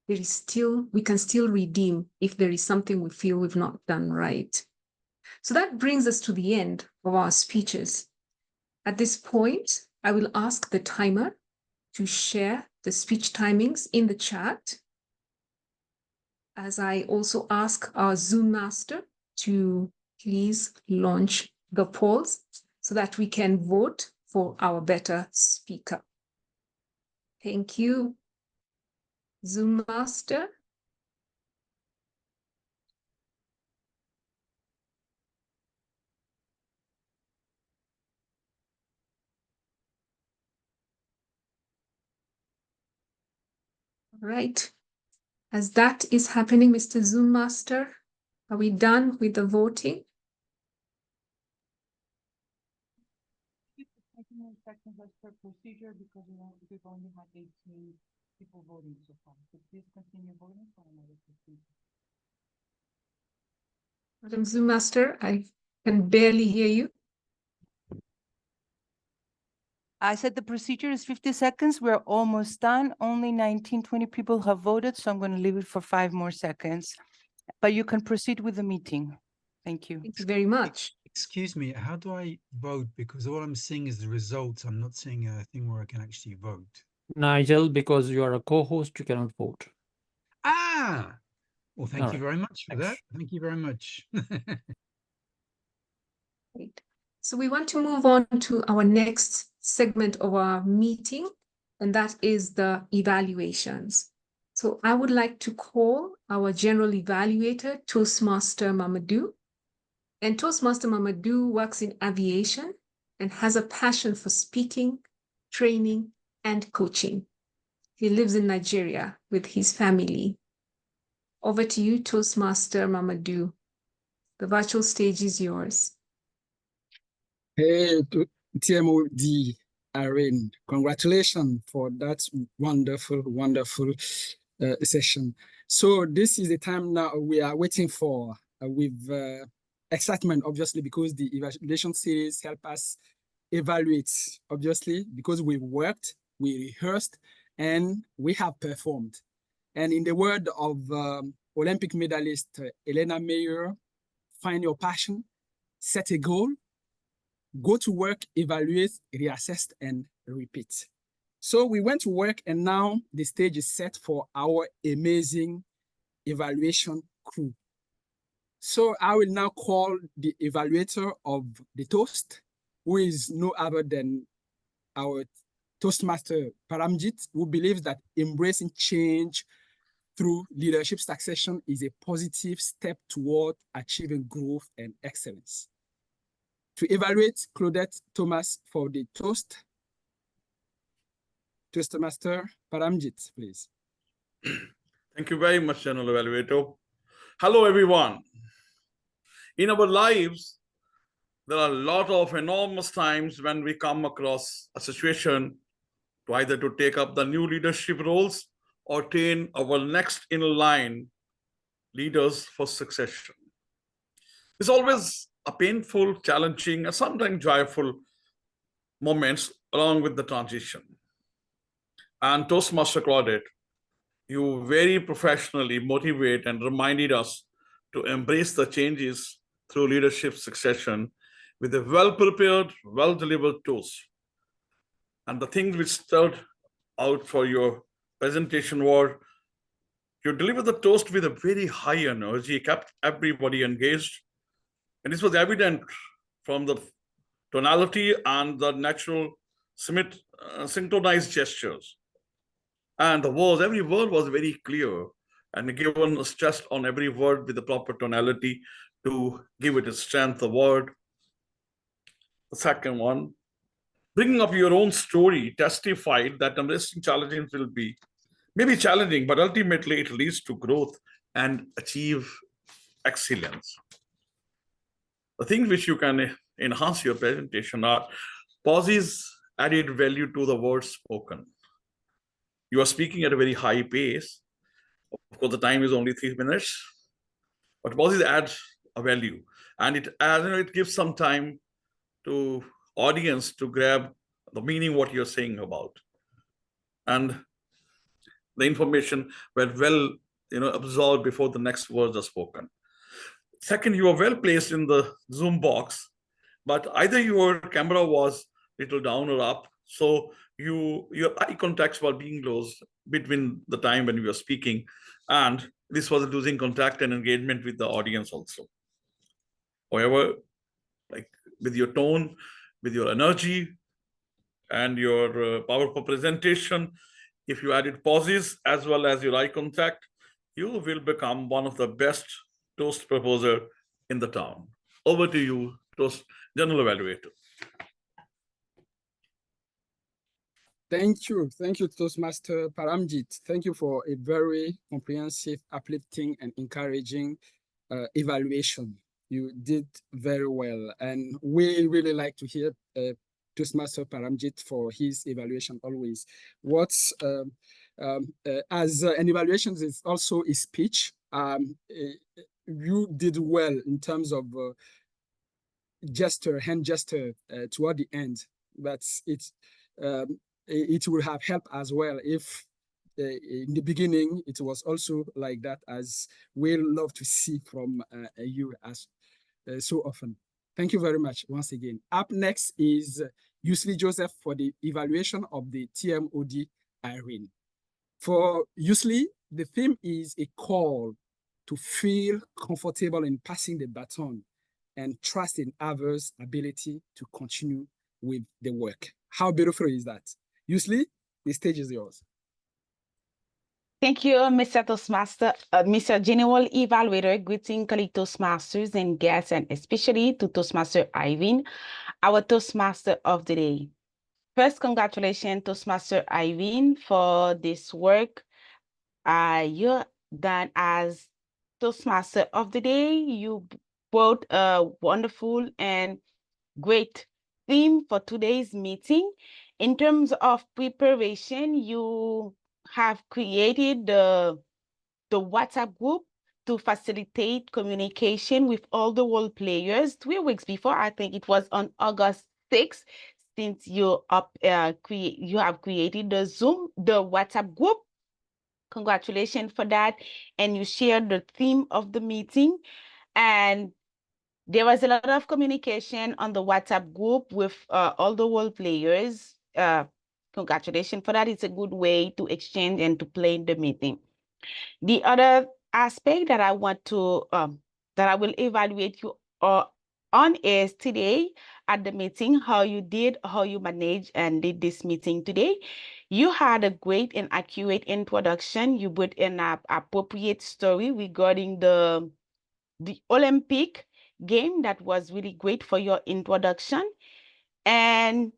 we can still redeem if there is something we feel we've not done right. So that brings us to the end of our speeches. At this point, I will ask the timer to share the speech timings in the chat, as I also ask our Zoom master to please launch the polls so that we can vote for our better speaker. Thank you, Zoom master. All right. As that is happening, Mr. Zoom master, are we done with the voting? As per procedure, because we've only had 18 people voting so far. So please continue voting for another 15. Madam Zoom master, I can barely hear you. I said the procedure is 50 seconds. We're almost done. Only 19, 20 people have voted, so I'm going to leave it for 5 more seconds. But you can proceed with the meeting. Thank you. Thank you very much. Excuse me, how do I vote? Because all I'm seeing is the results. I'm not seeing a thing where I can actually vote. Nigel, because you are a co-host, you cannot vote. Ah! Well, thank All you right. very much for that. Thank you very much. Great. So we want to move on to our next segment of our meeting, and that is the evaluations. So I would like to call our general evaluator, Toastmaster Mamadou. And Toastmaster Mamadou works in aviation and has a passion for speaking, training, and coaching. He lives in Nigeria with his family. Over to you, Toastmaster Mamadou. The virtual stage is yours. Hey, TMOD, Irene, congratulations for that wonderful, wonderful session. So this is the time now we are waiting for with excitement, obviously, because the evaluation series help us evaluate, obviously, because we worked, we rehearsed, and we have performed. And in the word of Olympic medalist Elena Meyer, find your passion, set a goal, go to work, evaluate, reassess, and repeat. So we went to work, and now the stage is set for our amazing evaluation crew. So I will now call the evaluator of the toast, who is no other than our Toastmaster Paramjit, who believes that embracing change through leadership succession is a positive step toward achieving growth and excellence. To evaluate Claudette Thomas for the toast, Toastmaster Paramjit, please. Thank you very much, General Evaluator. Hello, everyone. In our lives, there are a lot of enormous times when we come across a situation to either to take up the new leadership roles or train our next in line leaders for succession. It's always a painful, challenging, and sometimes joyful moments along with the transition. And Toastmaster Claudette, you very professionally motivate and reminded us to embrace the changes through leadership succession with a well-prepared, well-delivered toast. And the things which stood out for your presentation were you delivered the toast with a very high energy, kept everybody engaged. And this was evident from the tonality and the natural Schmidt synchronized gestures. And the words, every word was very clear and given stress on every word with the proper tonality to give it a strength, the word. The second one, bringing up your own story testified that embracing challenges will be maybe challenging, but ultimately it leads to growth and achieve excellence. The things which you can enhance your presentation are pauses added value to the words spoken. You are speaking at a very high pace. Of course, the time is only 3 minutes, but pauses add a value, and it gives some time to audience to grab the meaning what you're saying about. And the information were well, absorbed before the next words are spoken. Second, you are well placed in the Zoom box, but either your camera was little down or up, so your eye contacts were being lost between the time when you were speaking, and this was losing contact and engagement with the audience also. However, like with your tone, with your energy, and your powerful presentation, if you added pauses as well as your eye contact, you will become one of the best toast proposer in the town. Over to you, Toast General Evaluator. Thank you, Toastmaster Paramjit. Thank you for a very comprehensive, uplifting, and encouraging evaluation. You did very well, and we really like to hear Toastmaster Paramjit for his evaluation always. What's as an evaluation is also a speech. You did well in terms of hand gesture toward the end. That's it. It would have helped as well if in the beginning it was also like that, as we love to see from you as so often. Thank you very much once again. Up next is Yusli Joseph for the evaluation of the TMOD Irene. For Yusli, the theme is a call to feel comfortable in passing the baton and trust in others' ability to continue with the work. How beautiful is that? Yusli, the stage is yours. Thank you, Mr. Toastmaster, Mr. General Evaluator. Greeting, colleague Toastmasters and guests, and especially to Toastmaster Irene, our Toastmaster of the day. First, congratulations, Toastmaster Irene, for this work you're done as Toastmaster of the day. You brought a wonderful and great theme for today's meeting. In terms of preparation, you have created the WhatsApp group to facilitate communication with all the role players 3 weeks before. I think it was on August 6th, since you have created the WhatsApp group. Congratulations for that. And you shared the theme of the meeting. And there was a lot of communication on the WhatsApp group with all the role players. Congratulations for that. It's a good way to exchange and to plan the meeting. The other aspect that I want to, that I will evaluate you on is today at the meeting, how you managed and did this meeting today. You had a great and accurate introduction. You put an appropriate story regarding the Olympic game that was really great for your introduction. And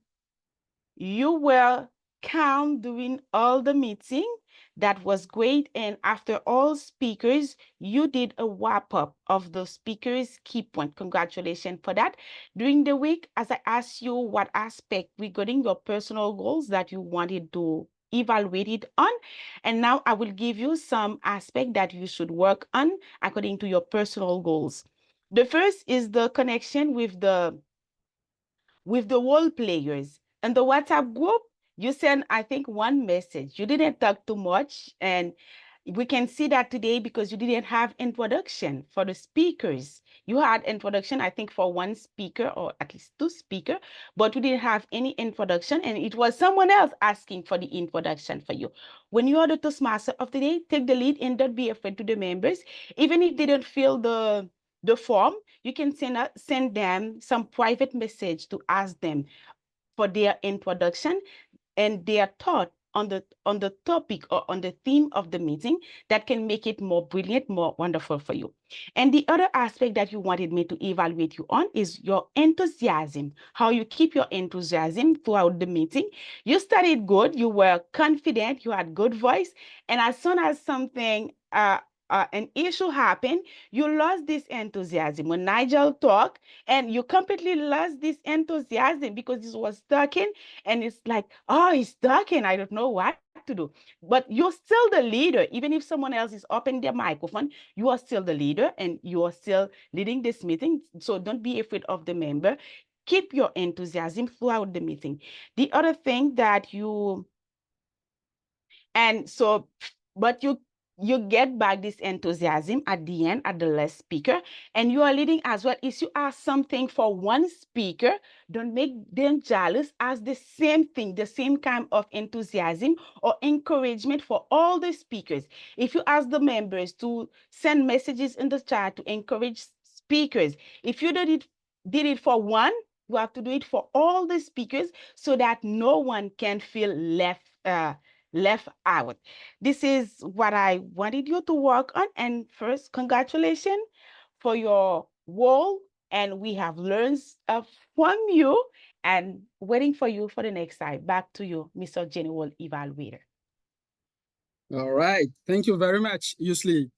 you were calm during all the meeting. That was great. And after all speakers, you did a wrap-up of the speakers' key point. Congratulations for that. During the week, as I asked you what aspect regarding your personal goals that you wanted to evaluate it on, and now I will give you some aspect that you should work on according to your personal goals. The first is the connection with the role players. And the WhatsApp group, you sent, I think, one message. You didn't talk too much. And we can see that today because you didn't have introduction for the speakers. You had introduction, I think, for one speaker or at least 2 speakers, but you didn't have any introduction. And it was someone else asking for the introduction for you. When you are the Toastmaster of the day, take the lead and don't be afraid to the members. Even if they don't fill the form, you can send them some private message to ask them for their introduction and their thought on the topic or on the theme of the meeting that can make it more brilliant, more wonderful for you. And the other aspect that you wanted me to evaluate you on is your enthusiasm, how you keep your enthusiasm throughout the meeting. You started good, you were confident, you had good voice, and as soon as something an issue happened, you lost this enthusiasm. When Nigel talked, and you completely lost this enthusiasm because it was talking, and it's like, oh, he's talking, I don't know what to do. But you're still the leader. Even if someone else is opening their microphone, you are still the leader, and you are still leading this meeting. So don't be afraid of the member. Keep your enthusiasm throughout the meeting. The other thing that you And so, but you get back this enthusiasm at the end, at the last speaker, and you are leading as well. If you ask something for one speaker, don't make them jealous. Ask the same thing, the same kind of enthusiasm or encouragement for all the speakers. If you ask the members to send messages in the chat to encourage speakers, if you did it for one, you have to do it for all the speakers so that no one can feel left out. This is what I wanted you to work on. And first, congratulations for your role. And we have learned from you and waiting for you for the next time. Back to you, Mr. General Evaluator. All right. Thank you very much, Yusli.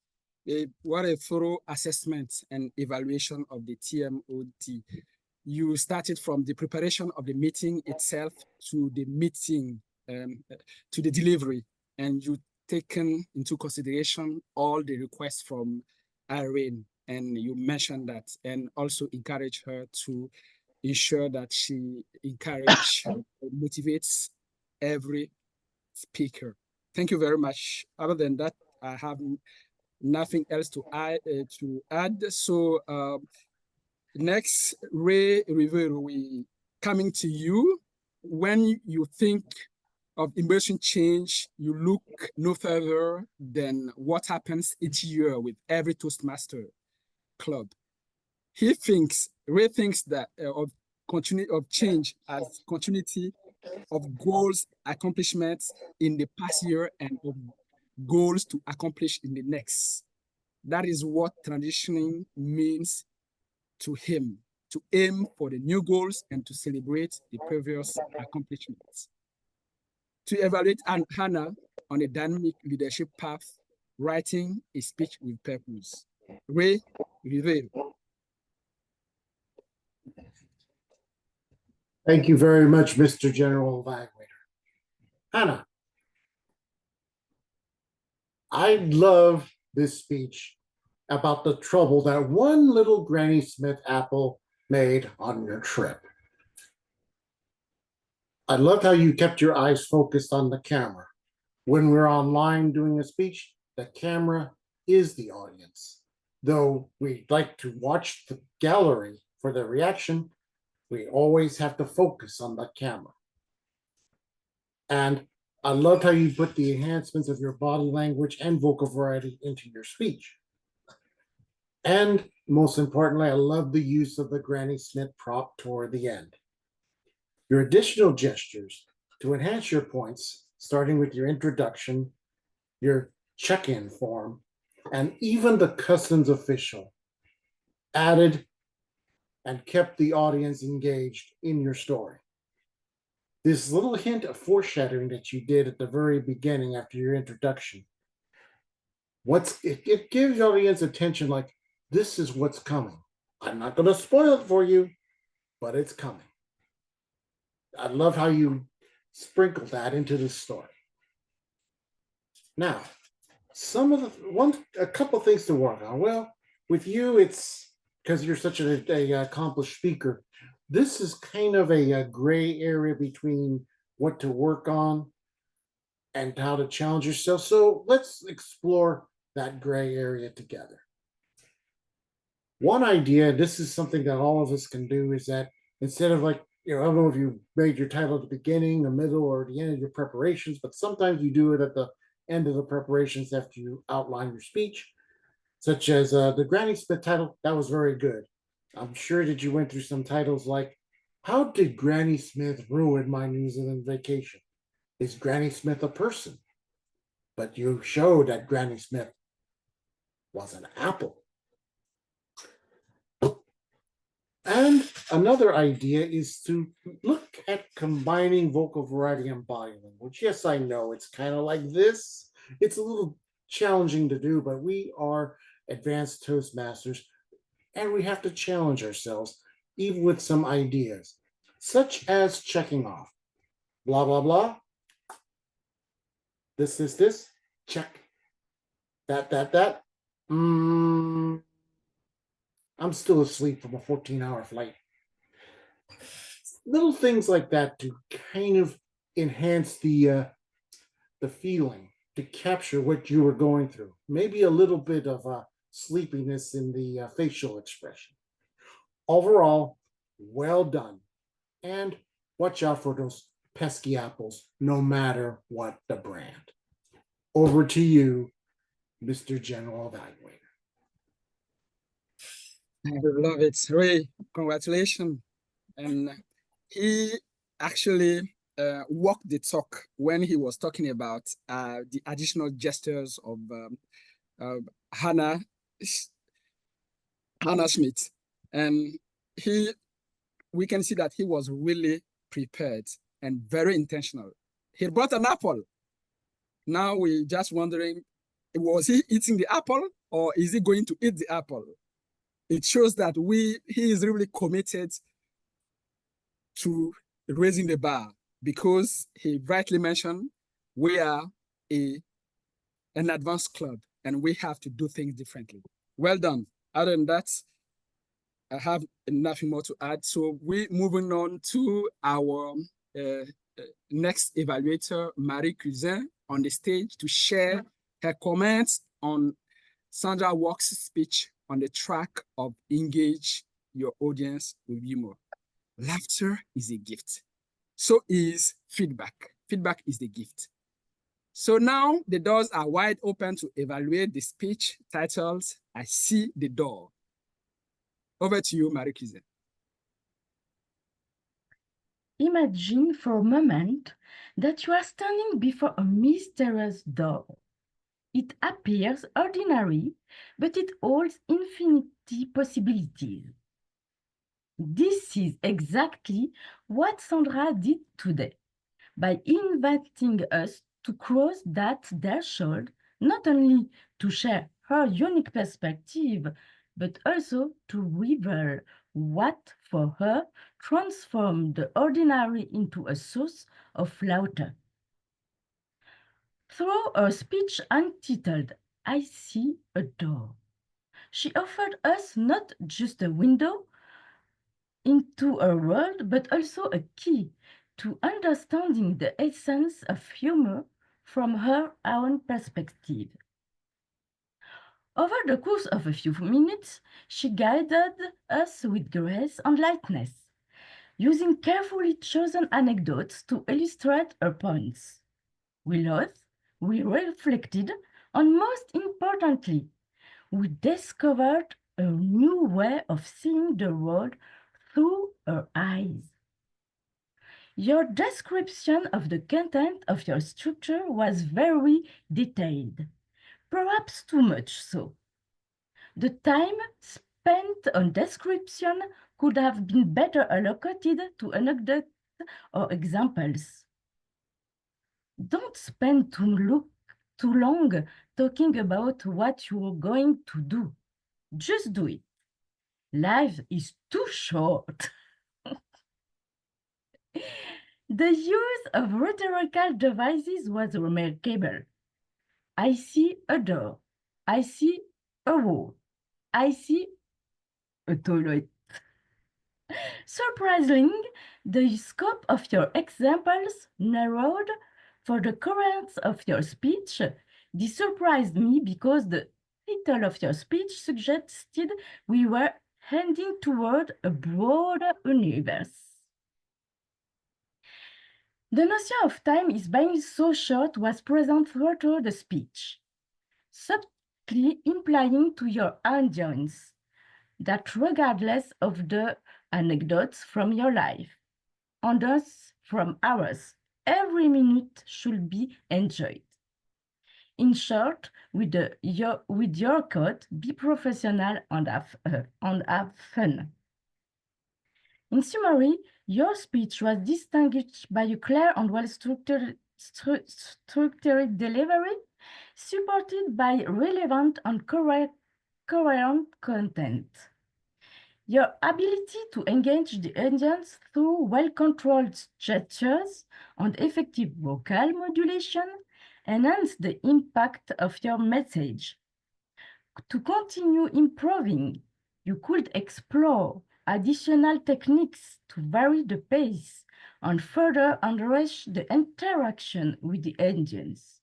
What a thorough assessment and evaluation of the TMOD. You started from the preparation of the meeting itself to the meeting, to the delivery, and you taken into consideration all the requests from Irene, and you mentioned that, and also encourage her to ensure that she motivates every speaker. Thank you very much. Other than that, I have nothing else to add. So next, Ray Rivera, we coming to you. When you think of emerging change, you look no further than what happens each year with every Toastmaster club. Ray thinks that of change as continuity of goals, accomplishments in the past year and of goals to accomplish in the next. That is what transitioning means to him, to aim for the new goals and to celebrate the previous accomplishments. To evaluate Hannah on a dynamic leadership path, writing a speech with purpose. Ray Rivera. Thank you very much, Mr. General Evaluator. Hannah, I love this speech about the trouble that one little Granny Smith apple made on your trip. I love how you kept your eyes focused on the camera. When we're online doing a speech, the camera is the audience. Though we like to watch the gallery for the reaction, we always have to focus on the camera. And I love how you put the enhancements of your body language and vocal variety into your speech. And most importantly, I love the use of the Granny Smith prop toward the end. Your additional gestures to enhance your points, starting with your introduction, your check-in form, and even the customs official, added and kept the audience engaged in your story. This little hint of foreshadowing that you did at the very beginning after your introduction, it gives the audience attention like, this is what's coming. I'm not going to spoil it for you, but it's coming. I love how you sprinkle that into the story. Now, a couple things to work on. Well, with you, it's because you're such an accomplished speaker. This is kind of a gray area between what to work on and how to challenge yourself. So let's explore that gray area together. One idea, this is something that all of us can do, is that instead of like, I don't know if you made your title at the beginning, the middle, or the end of your preparations, but sometimes you do it at the end of the preparations after you outline your speech, such as the Granny Smith title. That was very good. I'm sure that you went through some titles like, how did Granny Smith ruin my New Zealand vacation? Is Granny Smith a person? But you showed that Granny Smith was an apple. And another idea is to look at combining vocal variety and body language. Yes, I know it's kind of like this. It's a little challenging to do, but we are advanced Toastmasters and we have to challenge ourselves even with some ideas, such as checking off. Blah, blah, blah. This, check. That. I'm still asleep from a 14-hour flight. Little things like that to kind of enhance the the feeling, to capture what you were going through. Maybe a little bit of sleepiness in the facial expression. Overall, well done. And watch out for those pesky apples, no matter what the brand. Over to you, Mr. General Evaluator. I love it. Ray, congratulations. And he actually walked the talk when he was talking about the additional gestures of Hannah Schmidt. And we can see that he was really prepared and very intentional. He brought an apple. Now we're just wondering, was he eating the apple or is he going to eat the apple? It shows that he is really committed to raising the bar, because he rightly mentioned we are an advanced club and we have to do things differently. Well done. Other than that, I have nothing more to add. So we're moving on to our next evaluator, Marie Cousin, on the stage to share her comments on Sandra Walks' speech on the track of engage your audience with humor. Laughter is a gift. So is feedback. Feedback is the gift. So now the doors are wide open to evaluate the speech titled, I See the Door. Over to you, Marie Cousin. Imagine for a moment that you are standing before a mysterious door. It appears ordinary, but it holds infinity possibilities. This is exactly what Sandra did today, by inviting us to cross that threshold, not only to share her unique perspective, but also to reveal what, for her, transformed the ordinary into a source of laughter. Through her speech entitled, I See a Door, she offered us not just a window into a world, but also a key to understanding the essence of humor from her own perspective. Over the course of a few minutes, she guided us with grace and lightness, using carefully chosen anecdotes to illustrate her points. We laughed, we reflected, and most importantly, we discovered a new way of seeing the world through her eyes. Your description of the content of your structure was very detailed, perhaps too much so. The time spent on description could have been better allocated to anecdotes or examples. Don't spend too long talking about what you're going to do. Just do it. Life is too short. The use of rhetorical devices was remarkable. I see a door. I see a wall. I see a toilet. Surprisingly, the scope of your examples narrowed for the coherence of your speech. This surprised me because the title of your speech suggested we were heading toward a broader universe. The notion of time is being so short was present throughout the speech, subtly implying to your audience that regardless of the anecdotes from your life, and thus from ours, every minute should be enjoyed. In short, with your code, be professional and have fun. In summary, your speech was distinguished by a clear and well-structured delivery, supported by relevant and coherent content. Your ability to engage the audience through well-controlled gestures and effective vocal modulation enhance the impact of your message. To continue improving, you could explore additional techniques to vary the pace and further enrich the interaction with the audience.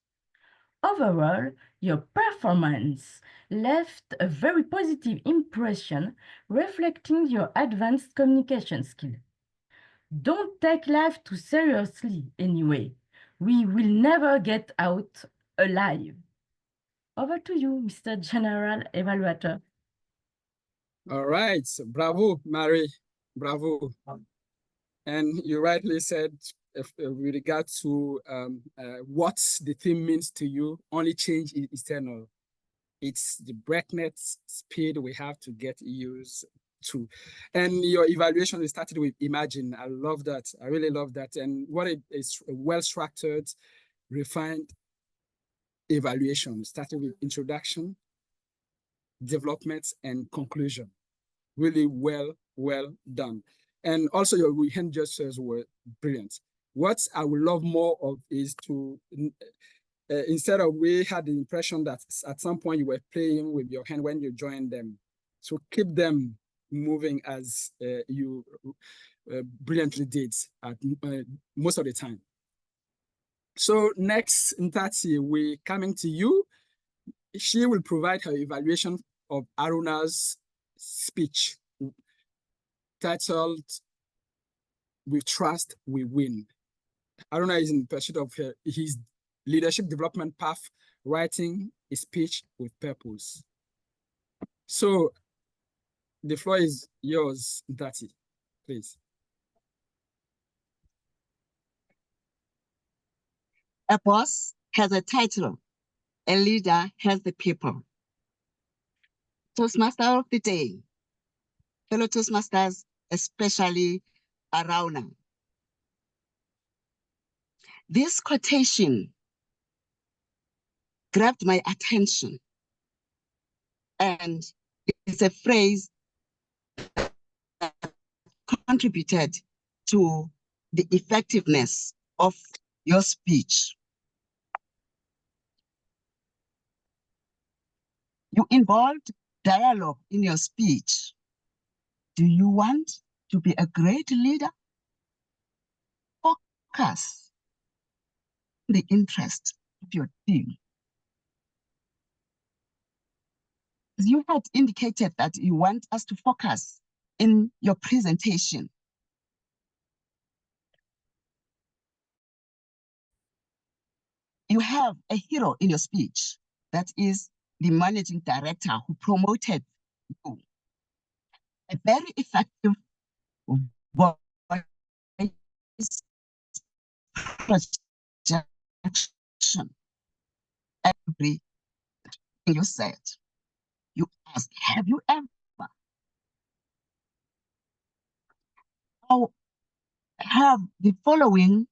Overall, your performance left a very positive impression, reflecting your advanced communication skill. Don't take life too seriously anyway. We will never get out alive. Over to you, Mr. General Evaluator. All right, bravo, Mary, bravo. And you rightly said, with regard to what the theme means to you, only change is eternal. It's the breakneck speed we have to get used to. And your evaluation started with imagine. I love that. I really love that. And what it is a well-structured, refined evaluation, starting with introduction, development, and conclusion. Really well done. And also your hand gestures were brilliant. What I would love more of is to, instead of we had the impression that at some point you were playing with your hand when you joined them. So keep them moving as you brilliantly did at most of the time. So next, Ntati, we're coming to you. She will provide her evaluation of Arouna's speech titled "With Trust, We Win." Arouna is in pursuit of his leadership development path, writing a speech with purpose. So the floor is yours, Ntati, please. A boss has a title, a leader has the people. Toastmaster of the day, fellow Toastmasters, especially Arouna. This quotation grabbed my attention, and it's a phrase that contributed to the effectiveness of your speech. You involved dialogue in your speech. Do you want to be a great leader? Focus on the interest of your team. You had indicated that you want us to focus in your presentation. You have a hero in your speech, that is the managing director who promoted you. A very effective voice projection. Everything you said, you asked, have you ever? I'll have the following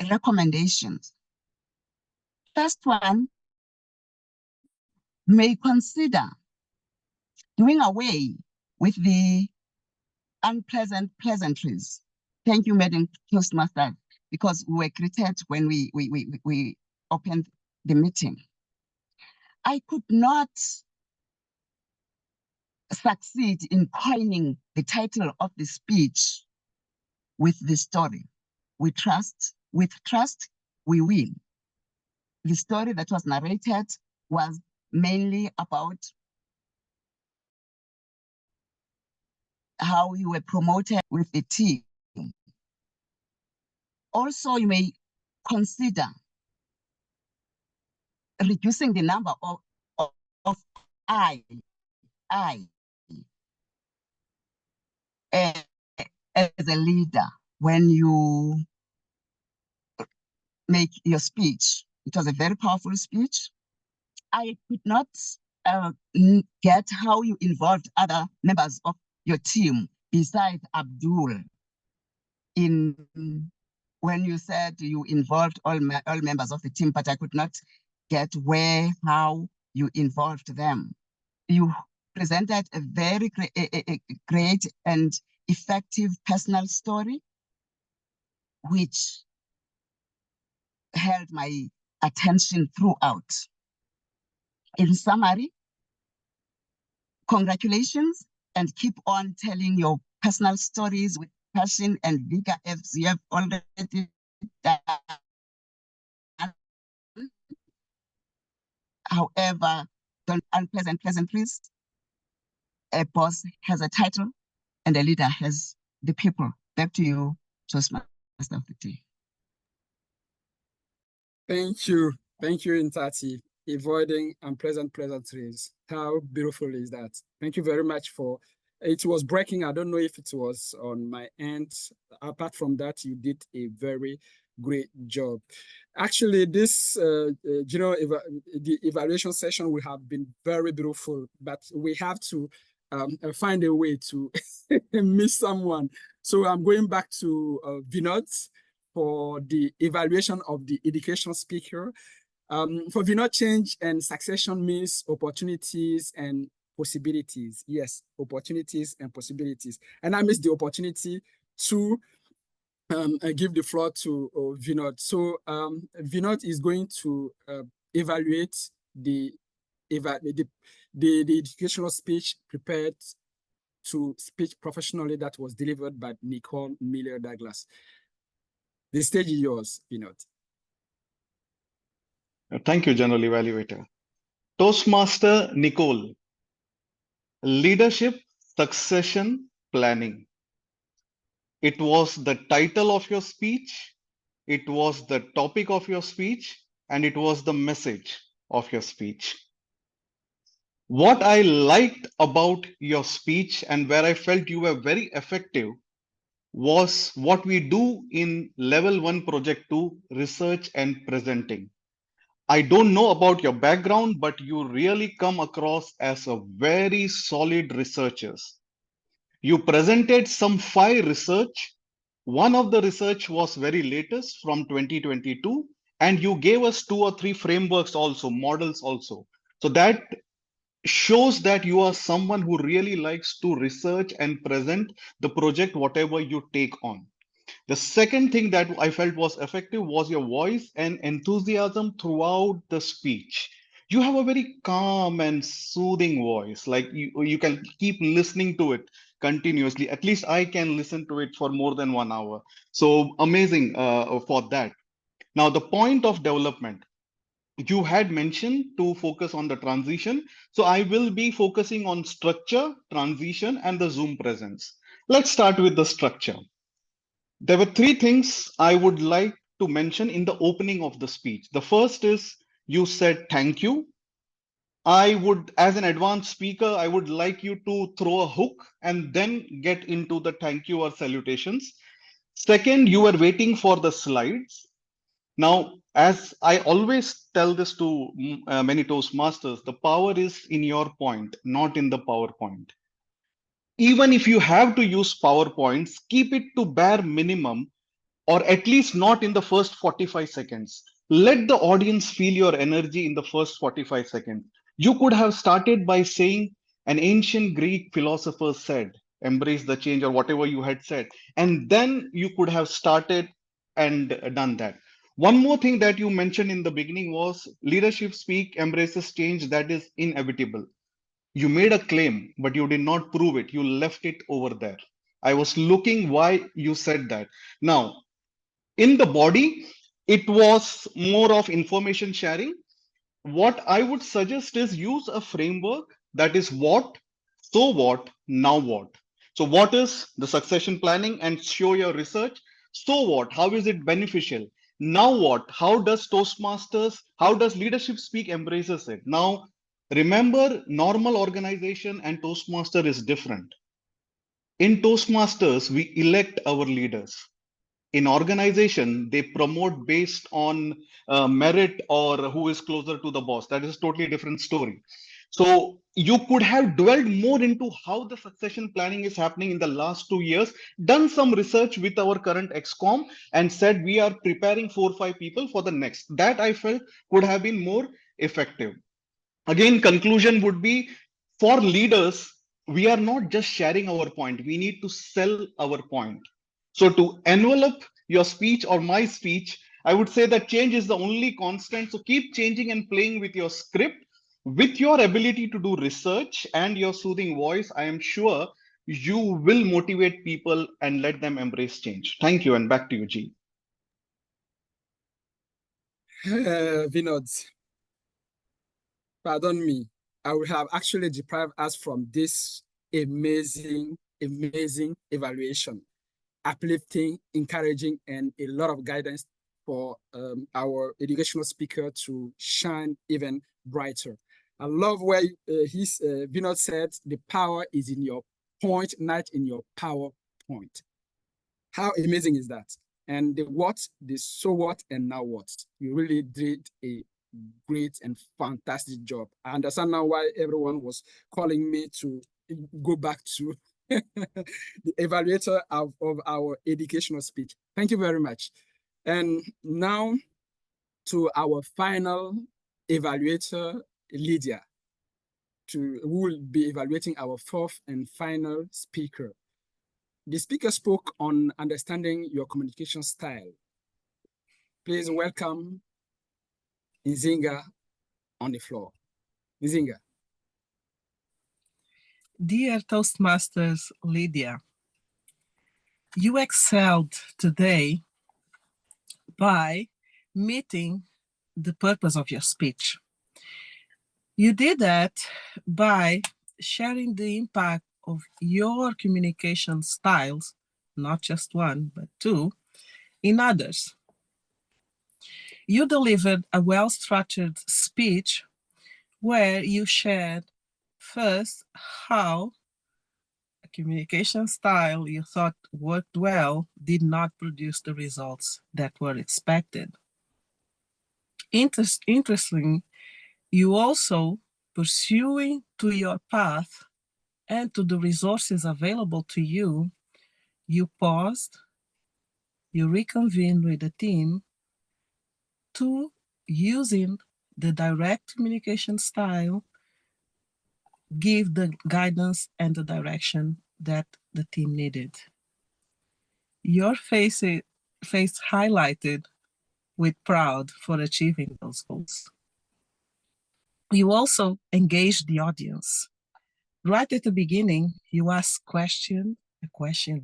recommendations. First one, may consider doing away with the unpleasant pleasantries. Thank you, Madam Toastmaster, because we were greeted when we opened the meeting. I could not succeed in coining the title of the speech with the story. With trust, we win. The story that was narrated was mainly about how you were promoted with the team. Also, you may consider reducing the number of I as a leader when you make your speech. It was a very powerful speech. I could not get how you involved other members of your team besides Abdul in when you said you involved all members of the team, but I could not get how you involved them. You presented a very great and effective personal story, which held my attention throughout. In summary, congratulations and keep on telling your personal stories with passion and vigor as you have already done. However, don't unpleasant pleasantries. A boss has a title and a leader has the people. Back to you, Toastmaster of the day. Thank you. Thank you, Intati. Avoiding unpleasant pleasantries. How beautiful is that? Thank you very much for it. Was breaking. I don't know if it was on my end. Apart from that, you did a very great job. Actually, this the evaluation session will have been very beautiful, but we have to find a way to miss someone. So I'm going back to Vinod for the evaluation of the education speaker. For Vinod, change and succession means opportunities and possibilities. Yes, opportunities and possibilities. And I missed the opportunity to give the floor to Vinod. So Vinod is going to evaluate the educational speech prepared to speech professionally that was delivered by Nicole Miller-Douglas. The stage is yours, Vinod. Thank you, General Evaluator. Toastmaster Nicole, Leadership Succession Planning. It was the title of your speech, it was the topic of your speech, and it was the message of your speech. What I liked about your speech and where I felt you were very effective was what we do in level 1 project 2, research and presenting. I don't know about your background, but you really come across as a very solid researchers. You presented some 5 research. One of the research was very latest from 2022, and you gave us 2 or 3 frameworks also, models also. So that shows that you are someone who really likes to research and present the project, whatever you take on. The second thing that I felt was effective was your voice and enthusiasm throughout the speech. You have a very calm and soothing voice, like you can keep listening to it continuously. At least I can listen to it for more than 1 hour. So amazing for that. Now, the point of development. You had mentioned to focus on the transition. So I will be focusing on structure, transition, and the Zoom presence. Let's start with the structure. There were 3 things I would like to mention in the opening of the speech. The first is you said thank you. I would, as an advanced speaker, I would like you to throw a hook and then get into the thank you or salutations. Second, you were waiting for the slides. Now, as I always tell this to many Toastmasters, the power is in your point, not in the PowerPoint. Even if you have to use PowerPoints, keep it to bare minimum, or at least not in the first 45 seconds. Let the audience feel your energy in the first 45 seconds. You could have started by saying, an ancient Greek philosopher said, embrace the change, or whatever you had said. And then you could have started and done that. One more thing that you mentioned in the beginning was leadership speak embraces change that is inevitable. You made a claim, but you did not prove it. You left it over there. I was looking why you said that. Now, in the body, it was more of information sharing. What I would suggest is use a framework that is what, so what, now what. So what is the succession planning and show your research? So what, how is it beneficial? Now what, how does Toastmasters, how does leadership speak embraces it? Now, remember, normal organization and Toastmaster is different. In Toastmasters, we elect our leaders. In organization, they promote based on merit or who is closer to the boss. That is a totally different story. So you could have dwelled more into how the succession planning is happening in the last 2 years, done some research with our current XCOM and said we are preparing 4 or 5 people for the next. That I felt could have been more effective. Again, conclusion would be for leaders, we are not just sharing our point. We need to sell our point. So to envelop your speech or my speech, I would say that change is the only constant. So keep changing and playing with your script. With your ability to do research and your soothing voice, I am sure you will motivate people and let them embrace change. Thank you, and back to you, G. Vinod, pardon me. I would have actually deprived us from this amazing evaluation, uplifting, encouraging, and a lot of guidance for our educational speaker to shine even brighter. I love where Vinod said the power is in your point, not in your PowerPoint. How amazing is that? And the what, the so what, and now what. You really did a great and fantastic job. I understand now why everyone was calling me to go back to the evaluator of our educational speech. Thank you very much. And now to our final evaluator, Lydiah, who will be evaluating our fourth and final speaker. The speaker spoke on understanding your communication style. Please welcome Nzinga on the floor. Nzinga. Dear Toastmasters Lydiah, you excelled today by meeting the purpose of your speech. You did that by sharing the impact of your communication styles, not just one, but two, in others. You delivered a well-structured speech where you shared first how a communication style you thought worked well did not produce the results that were expected. Interestingly, you also, pursuing to your path and to the resources available to you, you paused, you reconvened with the team to using the direct communication style, give the guidance and the direction that the team needed. Your face highlighted with proud for achieving those goals. You also engaged the audience. Right at the beginning, you asked a question,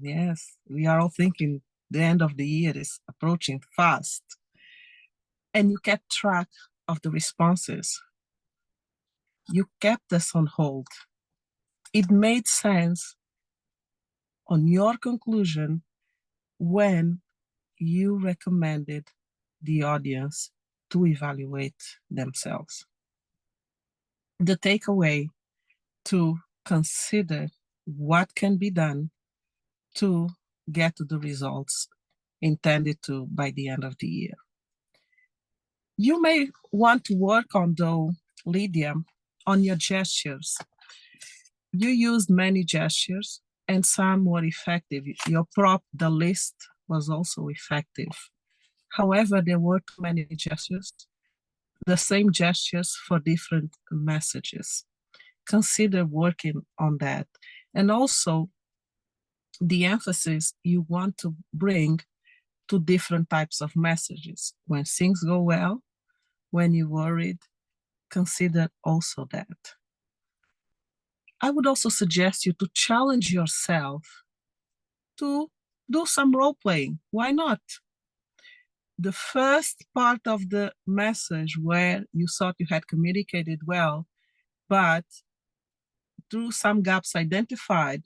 yes, we are all thinking the end of the year is approaching fast. And you kept track of the responses. You kept us on hold. It made sense on your conclusion when you recommended the audience to evaluate themselves. The takeaway to consider what can be done to get to the results intended to by the end of the year. You may want to work on, though, Lydiah, on your gestures. You used many gestures and some were effective. Your prop, the list, was also effective. However, there were too many gestures, the same gestures for different messages. Consider working on that. And also the emphasis you want to bring to different types of messages. When things go well, when you're worried, consider also that. I would also suggest you to challenge yourself to do some role playing. Why not? The first part of the message where you thought you had communicated well, but through some gaps identified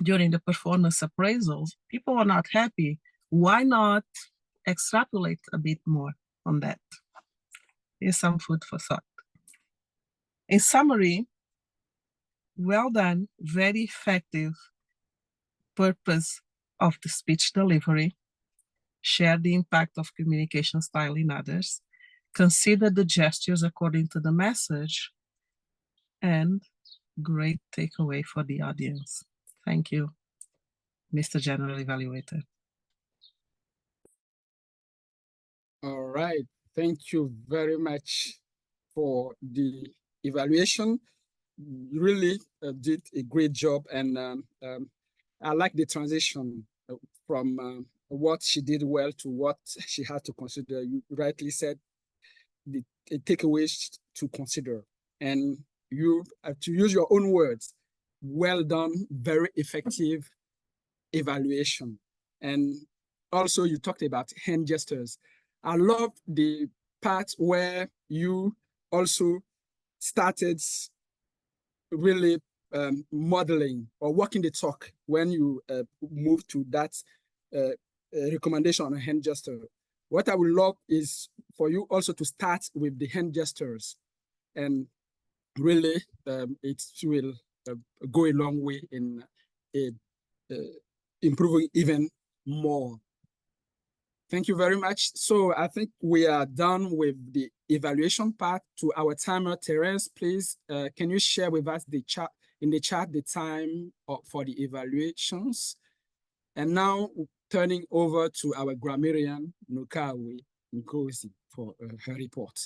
during the performance appraisals, people are not happy. Why not extrapolate a bit more on that? Here's some food for thought. In summary, well done, very effective purpose of the speech delivery. Share the impact of communication style in others. Consider the gestures according to the message. And great takeaway for the audience. Thank you, Mr. General Evaluator. All right. Thank you very much for the evaluation. You really did a great job. And I like the transition from what she did well to what she had to consider. You rightly said the takeaways to consider. And you, to use your own words, well done, very effective evaluation. And also you talked about hand gestures. I love the part where you also started really modeling or walking the talk when you move to that recommendation on hand gesture. What I would love is for you also to start with the hand gestures, and really it will go a long way in improving even more. Thank you very much. So I think we are done with the evaluation part. To our timer, Terence, please, can you share with us the chat the time for the evaluations? And now turning over to our grammarian, Nukawe Ngozi, for her report.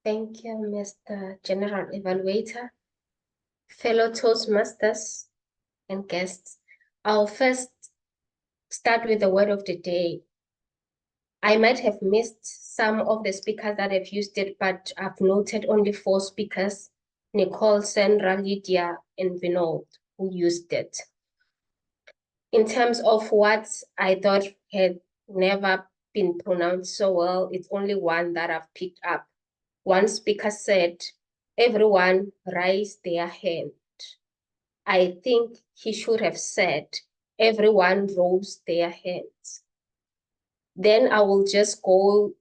Thank you, Mr. General Evaluator. Fellow Toastmasters and guests, I'll first start with the word of the day. I might have missed some of the speakers that have used it, but I've noted only 4 speakers, Nicole, Sandra, Lydiah, and Vinod, who used it. In terms of what I thought had never been pronounced so well, it's only one that I've picked up. One speaker said, "Everyone raise their hand." I think he should have said, "Everyone rose their hands." Then I will just go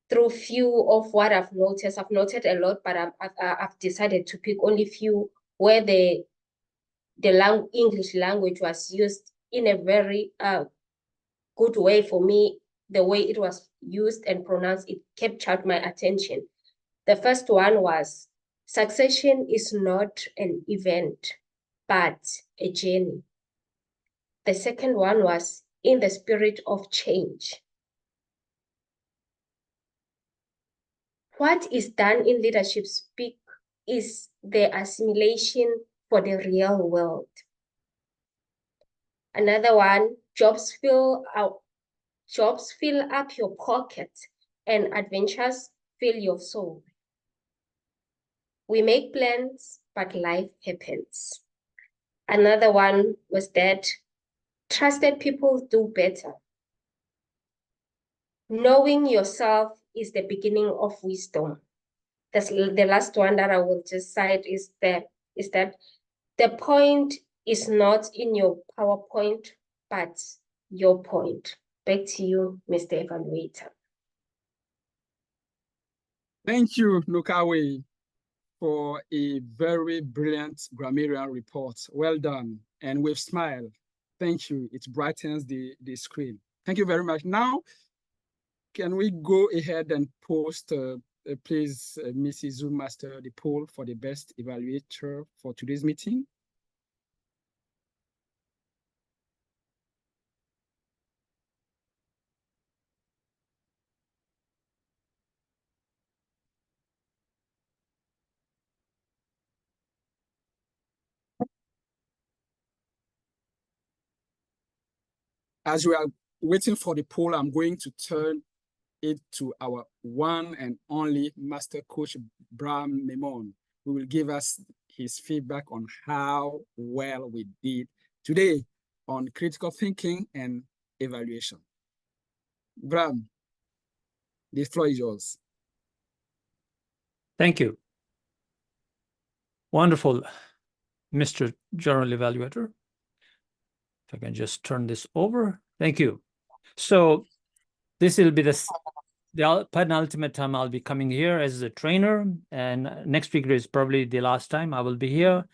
through few of what I've noticed. I've noted a lot, but I've decided to pick only few where the English language was used in a very good way for me. The way it was used and pronounced, it captured my attention. The first one was, "Succession is not an event, but a journey." The second one was, "In the spirit of change." What is done in leadership speak is the assimilation for the real world. Another one, jobs fill up your pocket and adventures fill your soul. We make plans, but life happens. Another one was that trusted people do better. Knowing yourself is the beginning of wisdom. That's the last one that I will just cite is that the point is not in your PowerPoint, but your point. Back to you, Mr. Evaluator. Thank you, Nukawe, for a very brilliant grammarian report. Well done, and with smile. Thank you. It brightens the screen. Thank you very much. Now, can we go ahead and post, please, Mrs. Zoom Master, the poll for the best evaluator for today's meeting? As we are waiting for the poll, I'm going to turn it to our one and only Master Coach Bram Memon, who will give us his feedback on how well we did today on critical thinking and evaluation. Bram, the floor is yours. Thank you. Wonderful, Mr. General Evaluator. If I can just turn this over. Thank you. So this will be the penultimate time I'll be coming here as a trainer, and next week is probably the last time I will be here.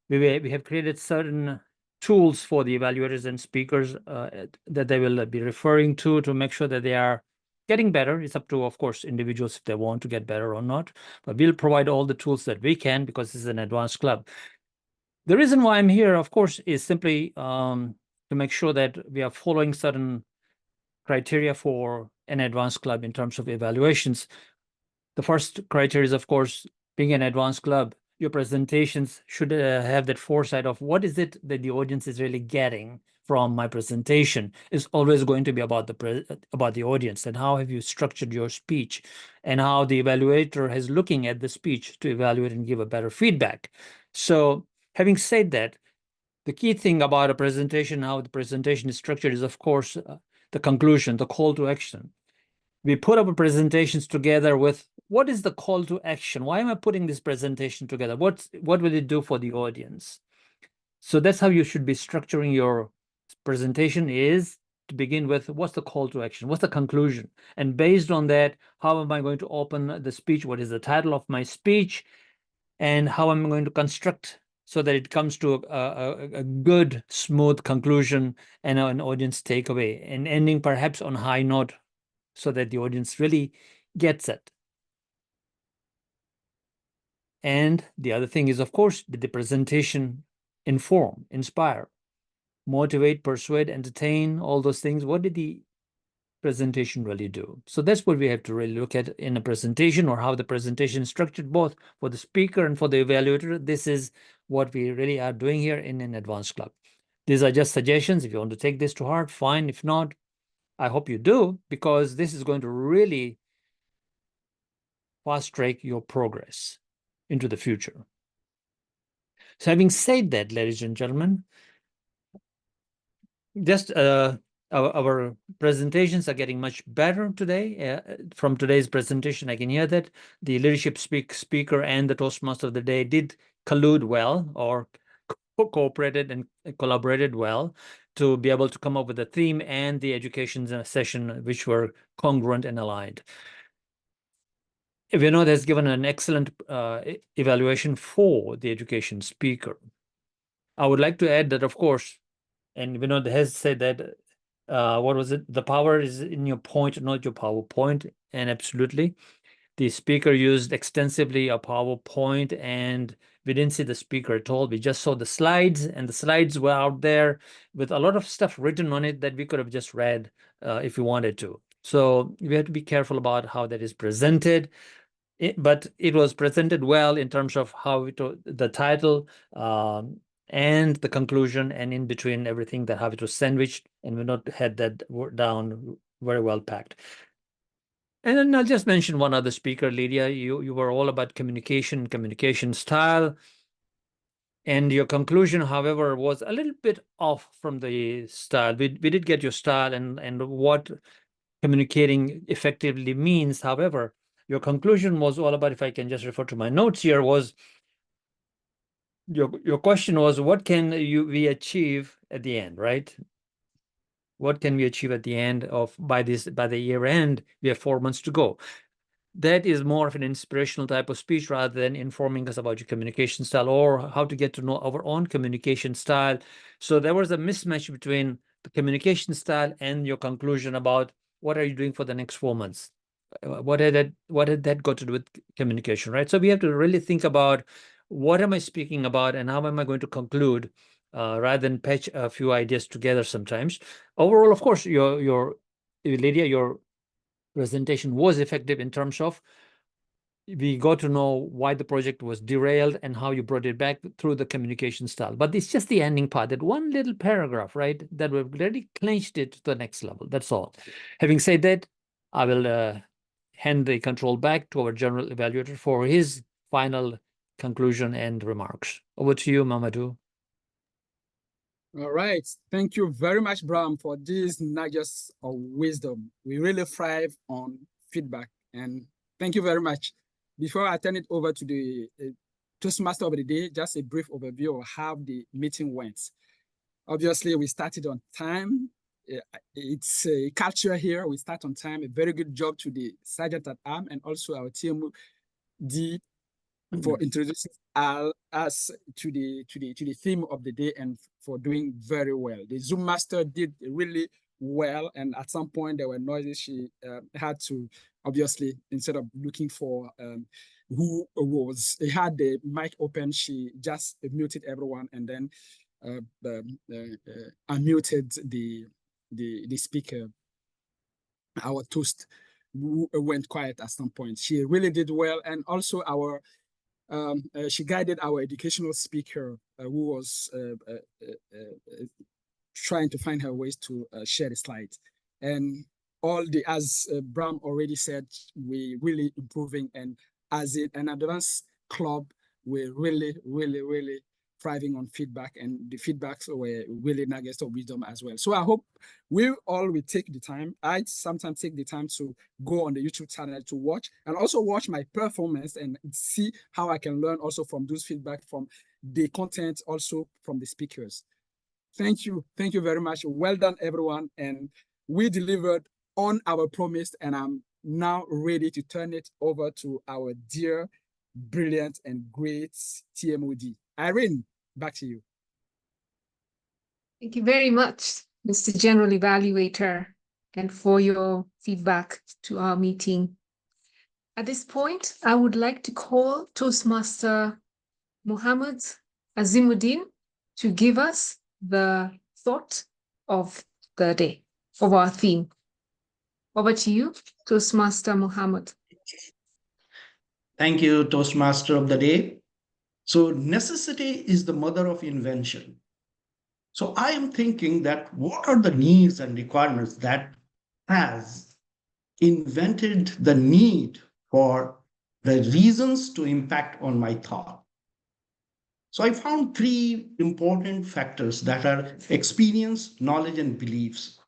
We have created certain tools for the evaluators and speakers that they will be referring to make sure that they are getting better. It's up to, of course, individuals if they want to get better or not, but we'll provide all the tools that we can because this is an advanced club. The reason why I'm here, of course, is simply to make sure that we are following certain criteria for an advanced club in terms of evaluations. The first criteria is, of course, being an advanced club, your presentations should have that foresight of what is it that the audience is really getting from my presentation. Is always going to be about the audience and how have you structured your speech and how the evaluator is looking at the speech to evaluate and give a better feedback. So having said that, the key thing about a presentation, how the presentation is structured, is of course the conclusion, the call to action. We put up presentations together with what is the call to action? Why am I putting this presentation together? What will it do for the audience? So that's how you should be structuring your presentation, is to begin with what's the call to action? What's the conclusion? And based on that, how am I going to open the speech? What is the title of my speech? And how am I going to construct so that it comes to a good, smooth conclusion and an audience takeaway, and ending perhaps on a high note so that the audience really gets it. And the other thing is, of course, did the presentation inform, inspire, motivate, persuade, entertain, all those things? What did the presentation really do? So that's what we have to really look at in a presentation, or how the presentation is structured, both for the speaker and for the evaluator. This is what we really are doing here in an advanced club. These are just suggestions. If you want to take this to heart, fine. If not, I hope you do, because this is going to really fast track your progress into the future. So having said that, ladies and gentlemen, just our presentations are getting much better today. From today's presentation, I can hear that the leadership speaker and the Toastmaster of the day did collude well, or cooperated and collaborated well, to be able to come up with a theme and the education session, which were congruent and aligned. Vinod has given an excellent evaluation for the education speaker. I would like to add that, of course, and Vinod has said that, what was it? The power is in your point, not your PowerPoint. And absolutely, the speaker used extensively a PowerPoint, and we didn't see the speaker at all. We just saw the slides, and the slides were out there with a lot of stuff written on it that we could have just read if we wanted to. So we have to be careful about how that is presented. But it was presented well in terms of how the title and the conclusion, and in between everything, that how it was sandwiched, and we not had that down very well packed. And then I'll just mention one other speaker, Lydiah. You were all about communication style. And your conclusion, however, was a little bit off from the style. We did get your style and what communicating effectively means. However, your conclusion was all about, if I can just refer to my notes here, was your question was, what can we achieve at the end, right? What can we achieve at the end of, by the year end? We have 4 months to go. That is more of an inspirational type of speech rather than informing us about your communication style or how to get to know our own communication style. So there was a mismatch between the communication style and your conclusion about what are you doing for the next 4 months. What had that got to do with communication, right? So we have to really think about, what am I speaking about and how am I going to conclude, rather than patch a few ideas together sometimes. Overall, of course, Lydiah, your presentation was effective in terms of we got to know why the project was derailed and how you brought it back through the communication style. But it's just the ending part, that one little paragraph, right, that really clinched it to the next level. That's all. Having said that, I will hand the control back to our general evaluator for his final conclusion and remarks. Over to you, Mamadou. All right. Thank you very much, Bram, for these nuggets of wisdom. We really thrive on feedback, and thank you very much. Before I turn it over to the Toastmaster of the day, just a brief overview of how the meeting went. Obviously, we started on time. It's a culture here. We start on time. A very good job to the Sergeant at Arms and also our TMOD for introducing us to the theme of the day and for doing very well. The Zoom master did really well, and at some point there were noises. She had to, obviously, instead of looking for who had the mic open, she just muted everyone and then unmuted the speaker. Our toast went quiet at some point. She really did well, and also our she guided our educational speaker who was trying to find her ways to share the slides. And as Bram already said, we really improving, and as an advanced club, were really, really, really thriving on feedback, and the feedbacks were really nuggets of wisdom as well. So I hope we all will take the time. I sometimes take the time to go on the YouTube channel to watch, and also watch my performance and see how I can learn also from those feedback, from the content, also from the speakers. Thank you very much. Well done, everyone. And we delivered on our promise, and I'm now ready to turn it over to our dear, brilliant, and great TMOD. Irene, back to you. Thank you very much, Mr. General Evaluator, and for your feedback to our meeting. At this point, I would like to call Toastmaster Mohammed Azimuddin to give us the thought of the day, of our theme. Over to you, Toastmaster Mohammed. Thank you, Toastmaster of the day. So necessity is the mother of invention. So I am thinking that what are the needs and requirements that has invented the need for the reasons to impact on my thought. So I found three important factors that are experience, knowledge, and beliefs.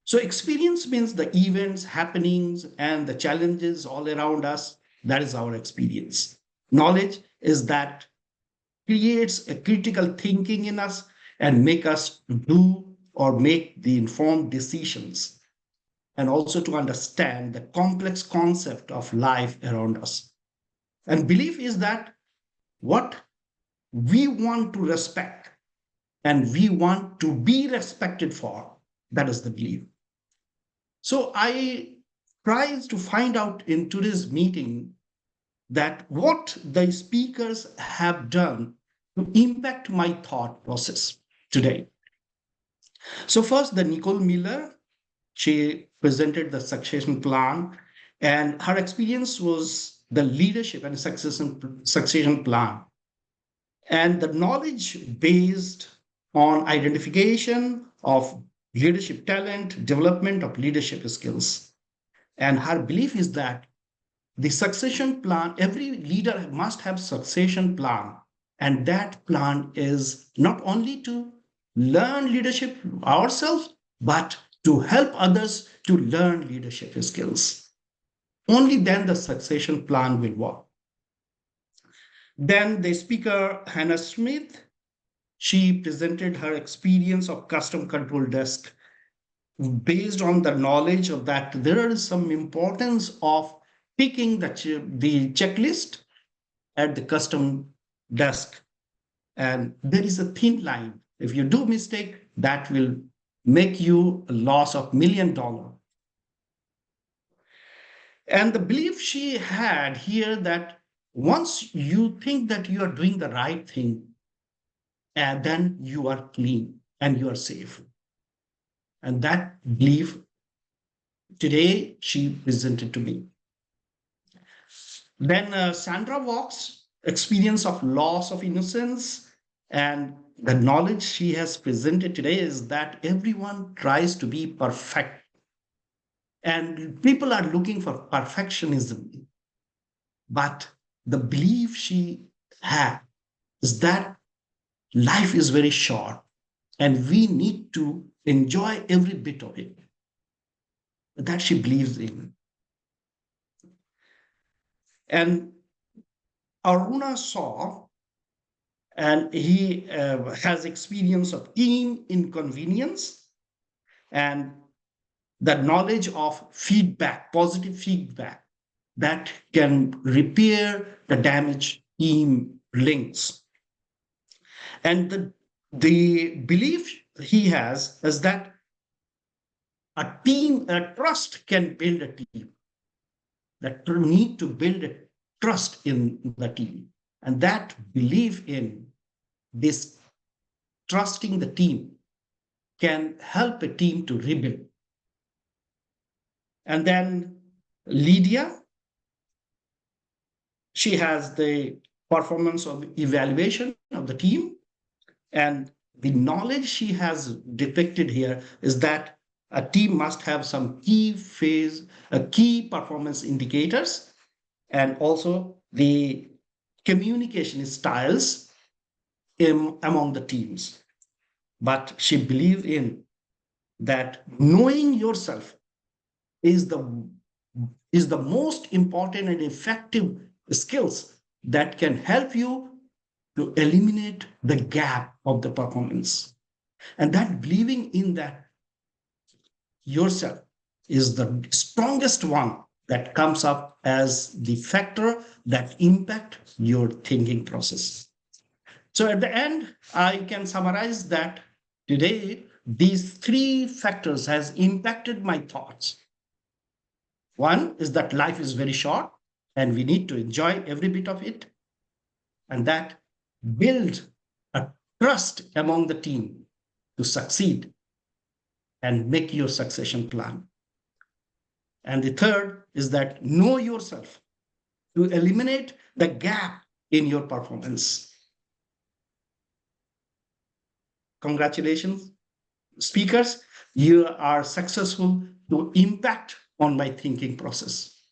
So experience means the events, happenings, and the challenges all around us. That is our experience. Knowledge is that creates a critical thinking in us and make us do or make the informed decisions, and also to understand the complex concept of life around us. And belief is that what we want to respect and we want to be respected for, that is the belief. So I tried to find out in today's meeting that what the speakers have done to impact my thought process today. So first, the Nicole Miller, she presented the succession plan, and her experience was the leadership and succession plan. And the knowledge based on identification of leadership talent, development of leadership skills. And her belief is that the succession plan, every leader must have succession plan. And that plan is not only to learn leadership ourselves, but to help others to learn leadership skills. Only then the succession plan will work. Then the speaker, Hannah Smith, she presented her experience of custom control desk based on the knowledge of that there is some importance of picking the checklist at the custom desk. And there is a thin line. If you do mistake, that will make you a loss of $1 million. And the belief she had here that once you think that you are doing the right thing, and then you are clean and you are safe. And that belief today she presented to me. Then Sandra Valks, experience of loss of innocence, and the knowledge she has presented today is that everyone tries to be perfect. And people are looking for perfectionism. But the belief she had is that life is very short and we need to enjoy every bit of it. That she believes in. And Arouna saw, and he has experience of team inconvenience and the knowledge of feedback, positive feedback that can repair the damaged team links. And the belief he has is that a trust can build a team. That need to build a trust in the team. And that belief in this trusting the team can help a team to rebuild. And then Lydiah, she has the performance of evaluation of the team. And the knowledge she has depicted here is that a team must have some key performance indicators, and also the communication styles among the teams. But she believed in that knowing yourself is the most important and effective skills that can help you to eliminate the gap of the performance. And that believing in that yourself is the strongest one that comes up as the factor that impact your thinking process. So at the end, I can summarize that today, these three factors has impacted my thoughts. One is that life is very short and we need to enjoy every bit of it. And that build a trust among the team to succeed and make your succession plan. And the third is that know yourself to eliminate the gap in your performance. Congratulations, speakers. You are successful to impact on my thinking process.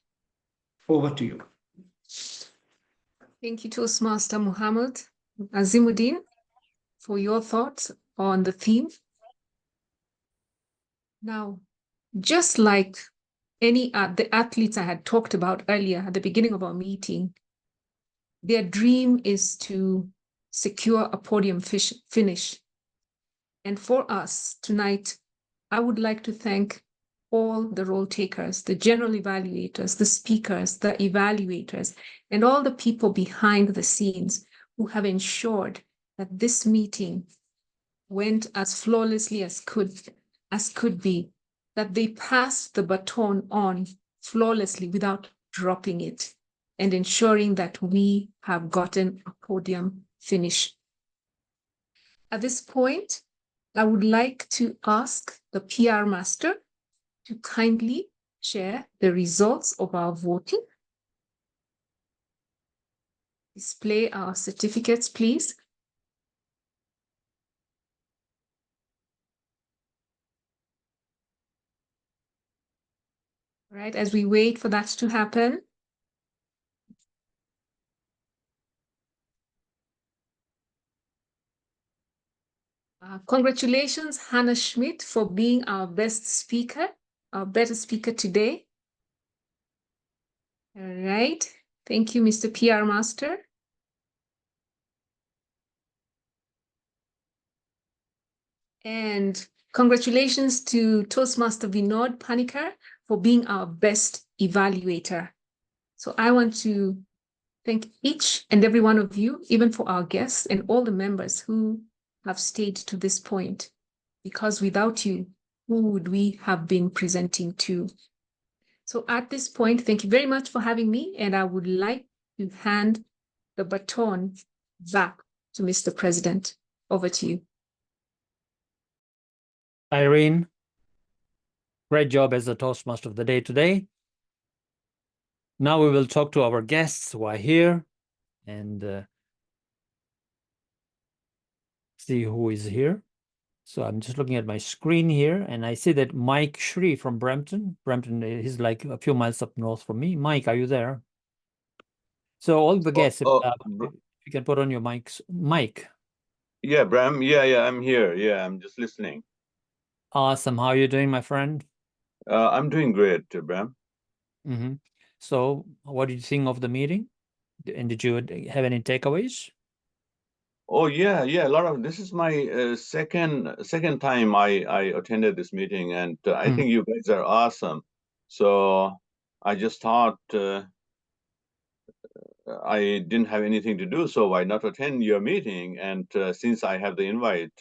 Over to you. Thank you, Toastmaster Muhammad Azimuddin, for your thoughts on the theme. Now, just like the athletes I had talked about earlier at the beginning of our meeting, their dream is to secure a podium finish. And for us tonight, I would like to thank all the role takers, the general evaluators, the speakers, the evaluators, and all the people behind the scenes who have ensured that this meeting went as flawlessly as could be, that they passed the baton on flawlessly without dropping it, and ensuring that we have gotten a podium finish. At this point, I would like to ask the PR master to kindly share the results of our voting. Display our certificates, please. All right, as we wait for that to happen, congratulations, Hannah Schmidt, for being our best speaker, our better speaker today. All right, thank you, Mr. PR Master. And congratulations to Toastmaster Vinod Panicker for being our best evaluator. So I want to thank each and every one of you, even for our guests and all the members who have stayed to this point, because without you, who would we have been presenting to? So at this point, thank you very much for having me, and I would like to hand the baton back to Mr. President. Over to you. Irene, great job as the Toastmaster of the day today. Now we will talk to our guests who are here and see who is here. So I'm just looking at my screen here, and I see that Mike Shree from Brampton. Brampton is like a few miles up north from me. Mike, are you there? So all the guests, if you can put on your mics. Mike. Yeah, Bram. Yeah, I'm here. Yeah, I'm just listening. Awesome. How are you doing, my friend? I'm doing great, Bram. Mm-hmm. So what did you think of the meeting? And did you have any takeaways? Oh, yeah. A lot of this is my second time I attended this meeting, and I think you guys are awesome. So I just thought I didn't have anything to do, so why not attend your meeting? And since I have the invite,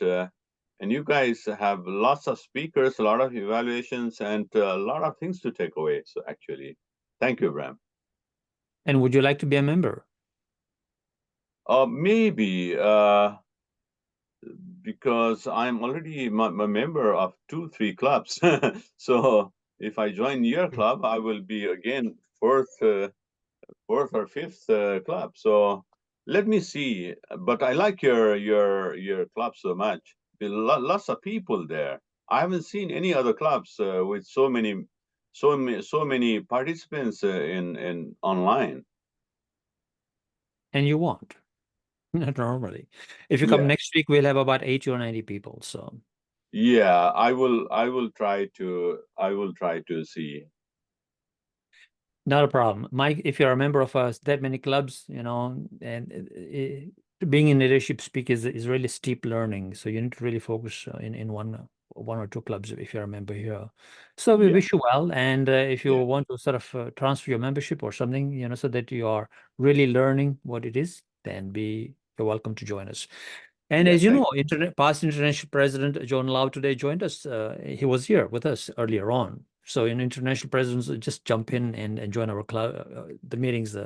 and you guys have lots of speakers, a lot of evaluations, and a lot of things to take away. So actually, thank you, Bram. And would you like to be a member? Maybe, because I'm already a member of 2-3 clubs. So if I join your club, I will be again fourth or fifth club. So let me see. But I like your club so much. There are lots of people there. I haven't seen any other clubs with so many participants in online. and you won't. Normally, if you come Yeah. next week, we'll have about 80 or 90 people. So Yeah, I will try to see. not a problem, Mike. If you're a member of that many clubs, you know, and being in leadership speak is really steep learning. So you need to really focus in one or two clubs if you're a member here. So we Yeah. wish you well, and if you want to sort of transfer your membership or something, you know, so that you are really learning what it is, then you're welcome to join us. And Yeah, as you thank know, past international president John Lau today joined us. He was here with us earlier on. So in international presidents just jump in and join our club, the meetings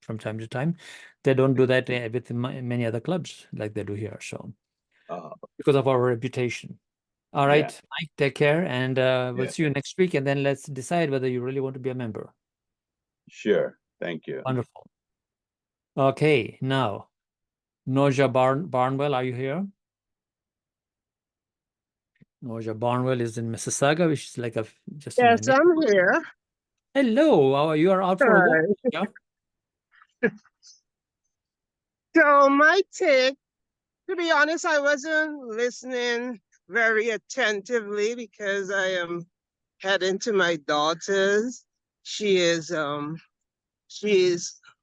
from time to time. They don't do that with many other clubs like they do here. So because of our reputation. All right, Yeah. Mike, take care, and we'll Yeah. see you next week, and then let's decide whether you really want to be a member. Sure. Thank you. Wonderful. Okay, now, Noja Barnwell, are you here? Noja Barnwell is in Mississauga, which is like just in my Yes, I'm here. Hello, you are out for a walk? Yeah. So my take, to be honest, I wasn't listening very attentively because I am heading to my daughter's. She is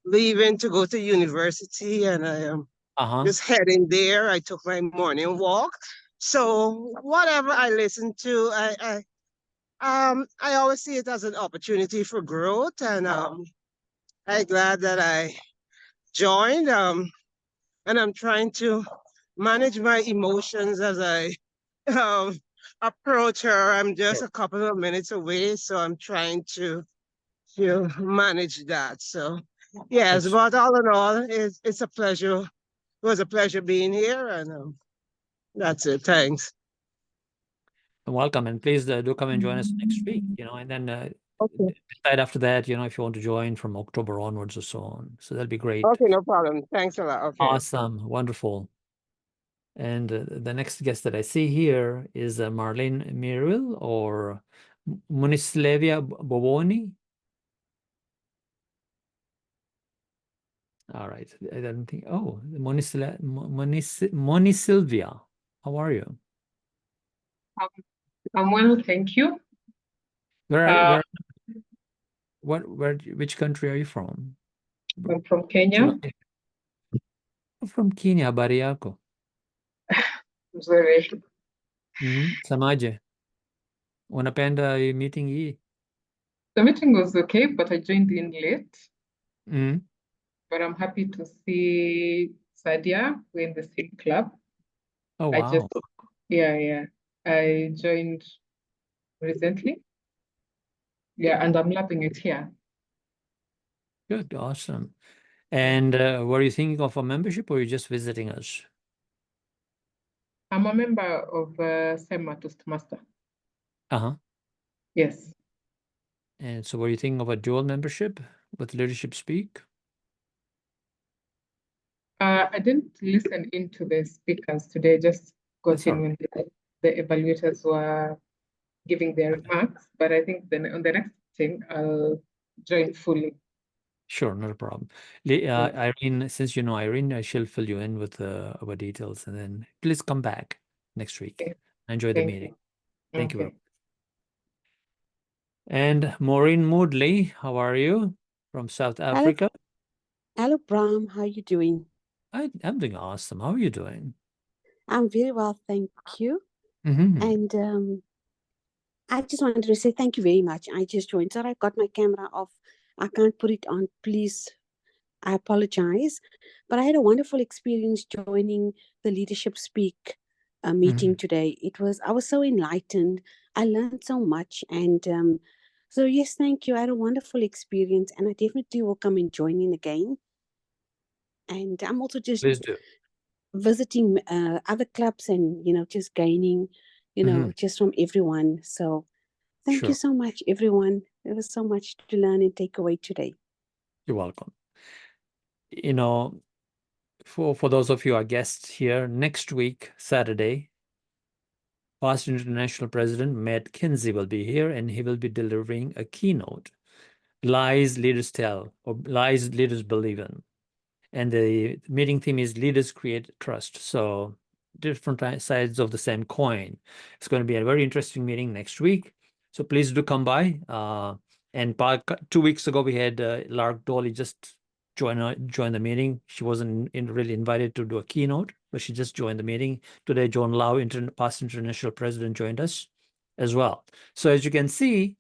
leaving to go to university, and I am just heading there. I took my morning walk. So whatever I listen to, I always see it as an opportunity for growth, and I'm glad that I joined. And I'm trying to manage my emotions as I approach her. I'm just a couple of minutes away, so I'm trying to manage that. So yes, but all in all, it's a pleasure. It was a pleasure being here, and that's it. Thanks. Welcome, and please do come and join us next week, you know, and then decide after that, you know, if you want to join from October onwards or so on. So that'll be great. Okay, no problem. Thanks a lot. Okay. Awesome, wonderful. And the next guest that I see here is Marlene Miril or Munislavia Boboni. All right, I don't think. Oh, Monisilvia, how are you? I'm well, thank you. Which country are you from? I'm from Kenya. From Kenya, habari yako? Mzuri. Samaje? Unapenda hii meeting hii? The meeting was okay, but I joined in late. Mm. But I'm happy to see Sadia. We're in the same club. Oh, wow. Yeah. I joined recently. Yeah, and I'm loving it here. Good, awesome. And were you thinking of a membership or are you just visiting us? I'm a member of SEMA Toastmaster. Uh-huh. Yes. And so were you thinking of a dual membership with Leadership Speak? I didn't listen into the speakers today, just got in when the evaluators were giving their remarks, but I think then on the next thing, I'll join fully. Sure, not a problem. Irene, since you know Irene, she'll fill you in with our details, and then please come back next week. Okay. Enjoy the Thank meeting. you. Thank you. And Maureen Moodley, how are you? From South Africa? Hello, Bram. How are you doing? I'm doing awesome. How are you doing? I'm very well, thank you. And I just wanted to say thank you very much. I just joined. Sorry, I got my camera off. I can't put it on. Please, I apologize. But I had a wonderful experience joining the Leadership Speak meeting today. I was so enlightened. I learned so much. And so, yes, thank you. I had a wonderful experience, and I definitely will come and join in again. And I'm also just visiting other clubs and, just gaining, just from everyone. So thank you so much, everyone. There was so much to learn and take away today. You're welcome. You know, for those of you our guests here, next week, Saturday, past international president Matt Kinsey will be here, and he will be delivering a keynote, Lies Leaders Tell or Lies Leaders Believe in. And the meeting theme is Leaders Create Trust. So different sides of the same coin. It's going to be a very interesting meeting next week. So please do come by. And 2 weeks ago, we had Lark Dolly just join the meeting. She wasn't really invited to do a keynote, but she just joined the meeting. Today, John Lau, past international president, joined us as well. So as you can see,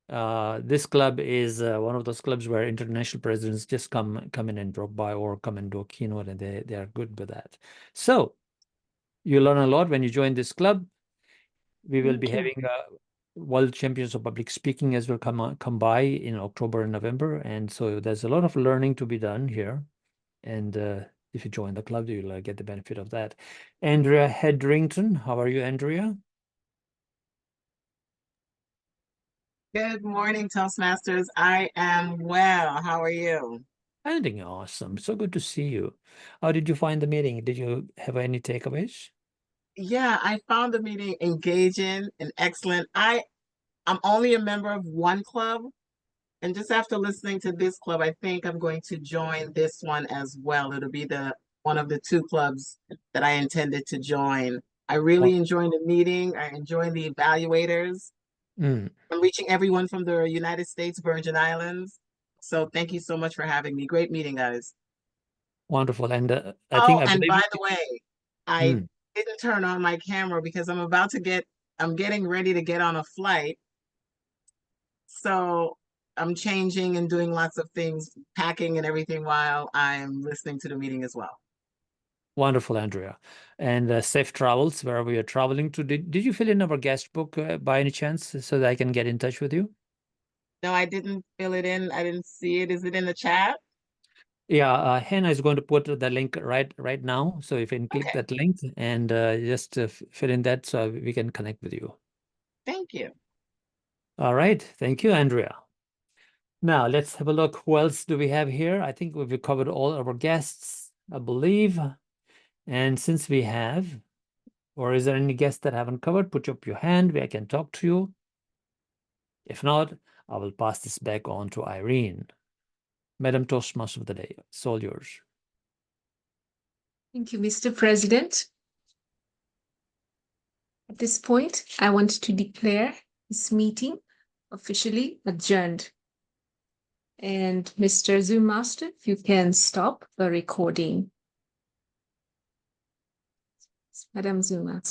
this club is one of those clubs where international presidents just come in and drop by or come and do a keynote, and they are good with that. So you learn a lot when you join this club. We will be having World Champions of Public Speaking as well come by in October and November, and so there's a lot of learning to be done here. And if you join the club, you'll get the benefit of that. Andrea Hedrington, how are you, Andrea? Good morning, Toastmasters. I am well. How are you? I'm doing awesome. So good to see you. How did you find the meeting? Did you have any takeaways? Yeah, I found the meeting engaging and excellent. I'm only a member of one club, and just after listening to this club, I think I'm going to join this one as well. It'll be one of the 2 clubs that I intended to join. I really enjoyed the meeting. I enjoyed the evaluators. I'm reaching everyone from the United States Virgin Islands. So thank you so much for having me. Great meeting, guys. Wonderful. And I and believe by the way, I didn't turn on my camera because I'm getting ready to get on a flight. So I'm changing and doing lots of things, packing and everything while I'm listening to the meeting as well. Wonderful, Andrea. And safe travels wherever you're traveling to. Did you fill in our guest book by any chance so that I can get in touch with you? No, I didn't fill it in. I didn't see it. Is it in the chat? Yeah, Hannah is going to put the link right now. So if you can click that link and just fill in that so we can connect with you. Thank you. All right. Thank you, Andrea. Now let's have a look. Who else do we have here? I think we've covered all our guests, I believe. And since we have, or is there any guests that haven't covered, put up your hand where I can talk to you. If not, I will pass this back on to Irene. Madam Toastmaster of the Day, it's all yours. Thank you, Mr. President. At this point, I want to declare this meeting officially adjourned. And Mr. Zoom Master, if you can stop the recording. Madam Zoom Master.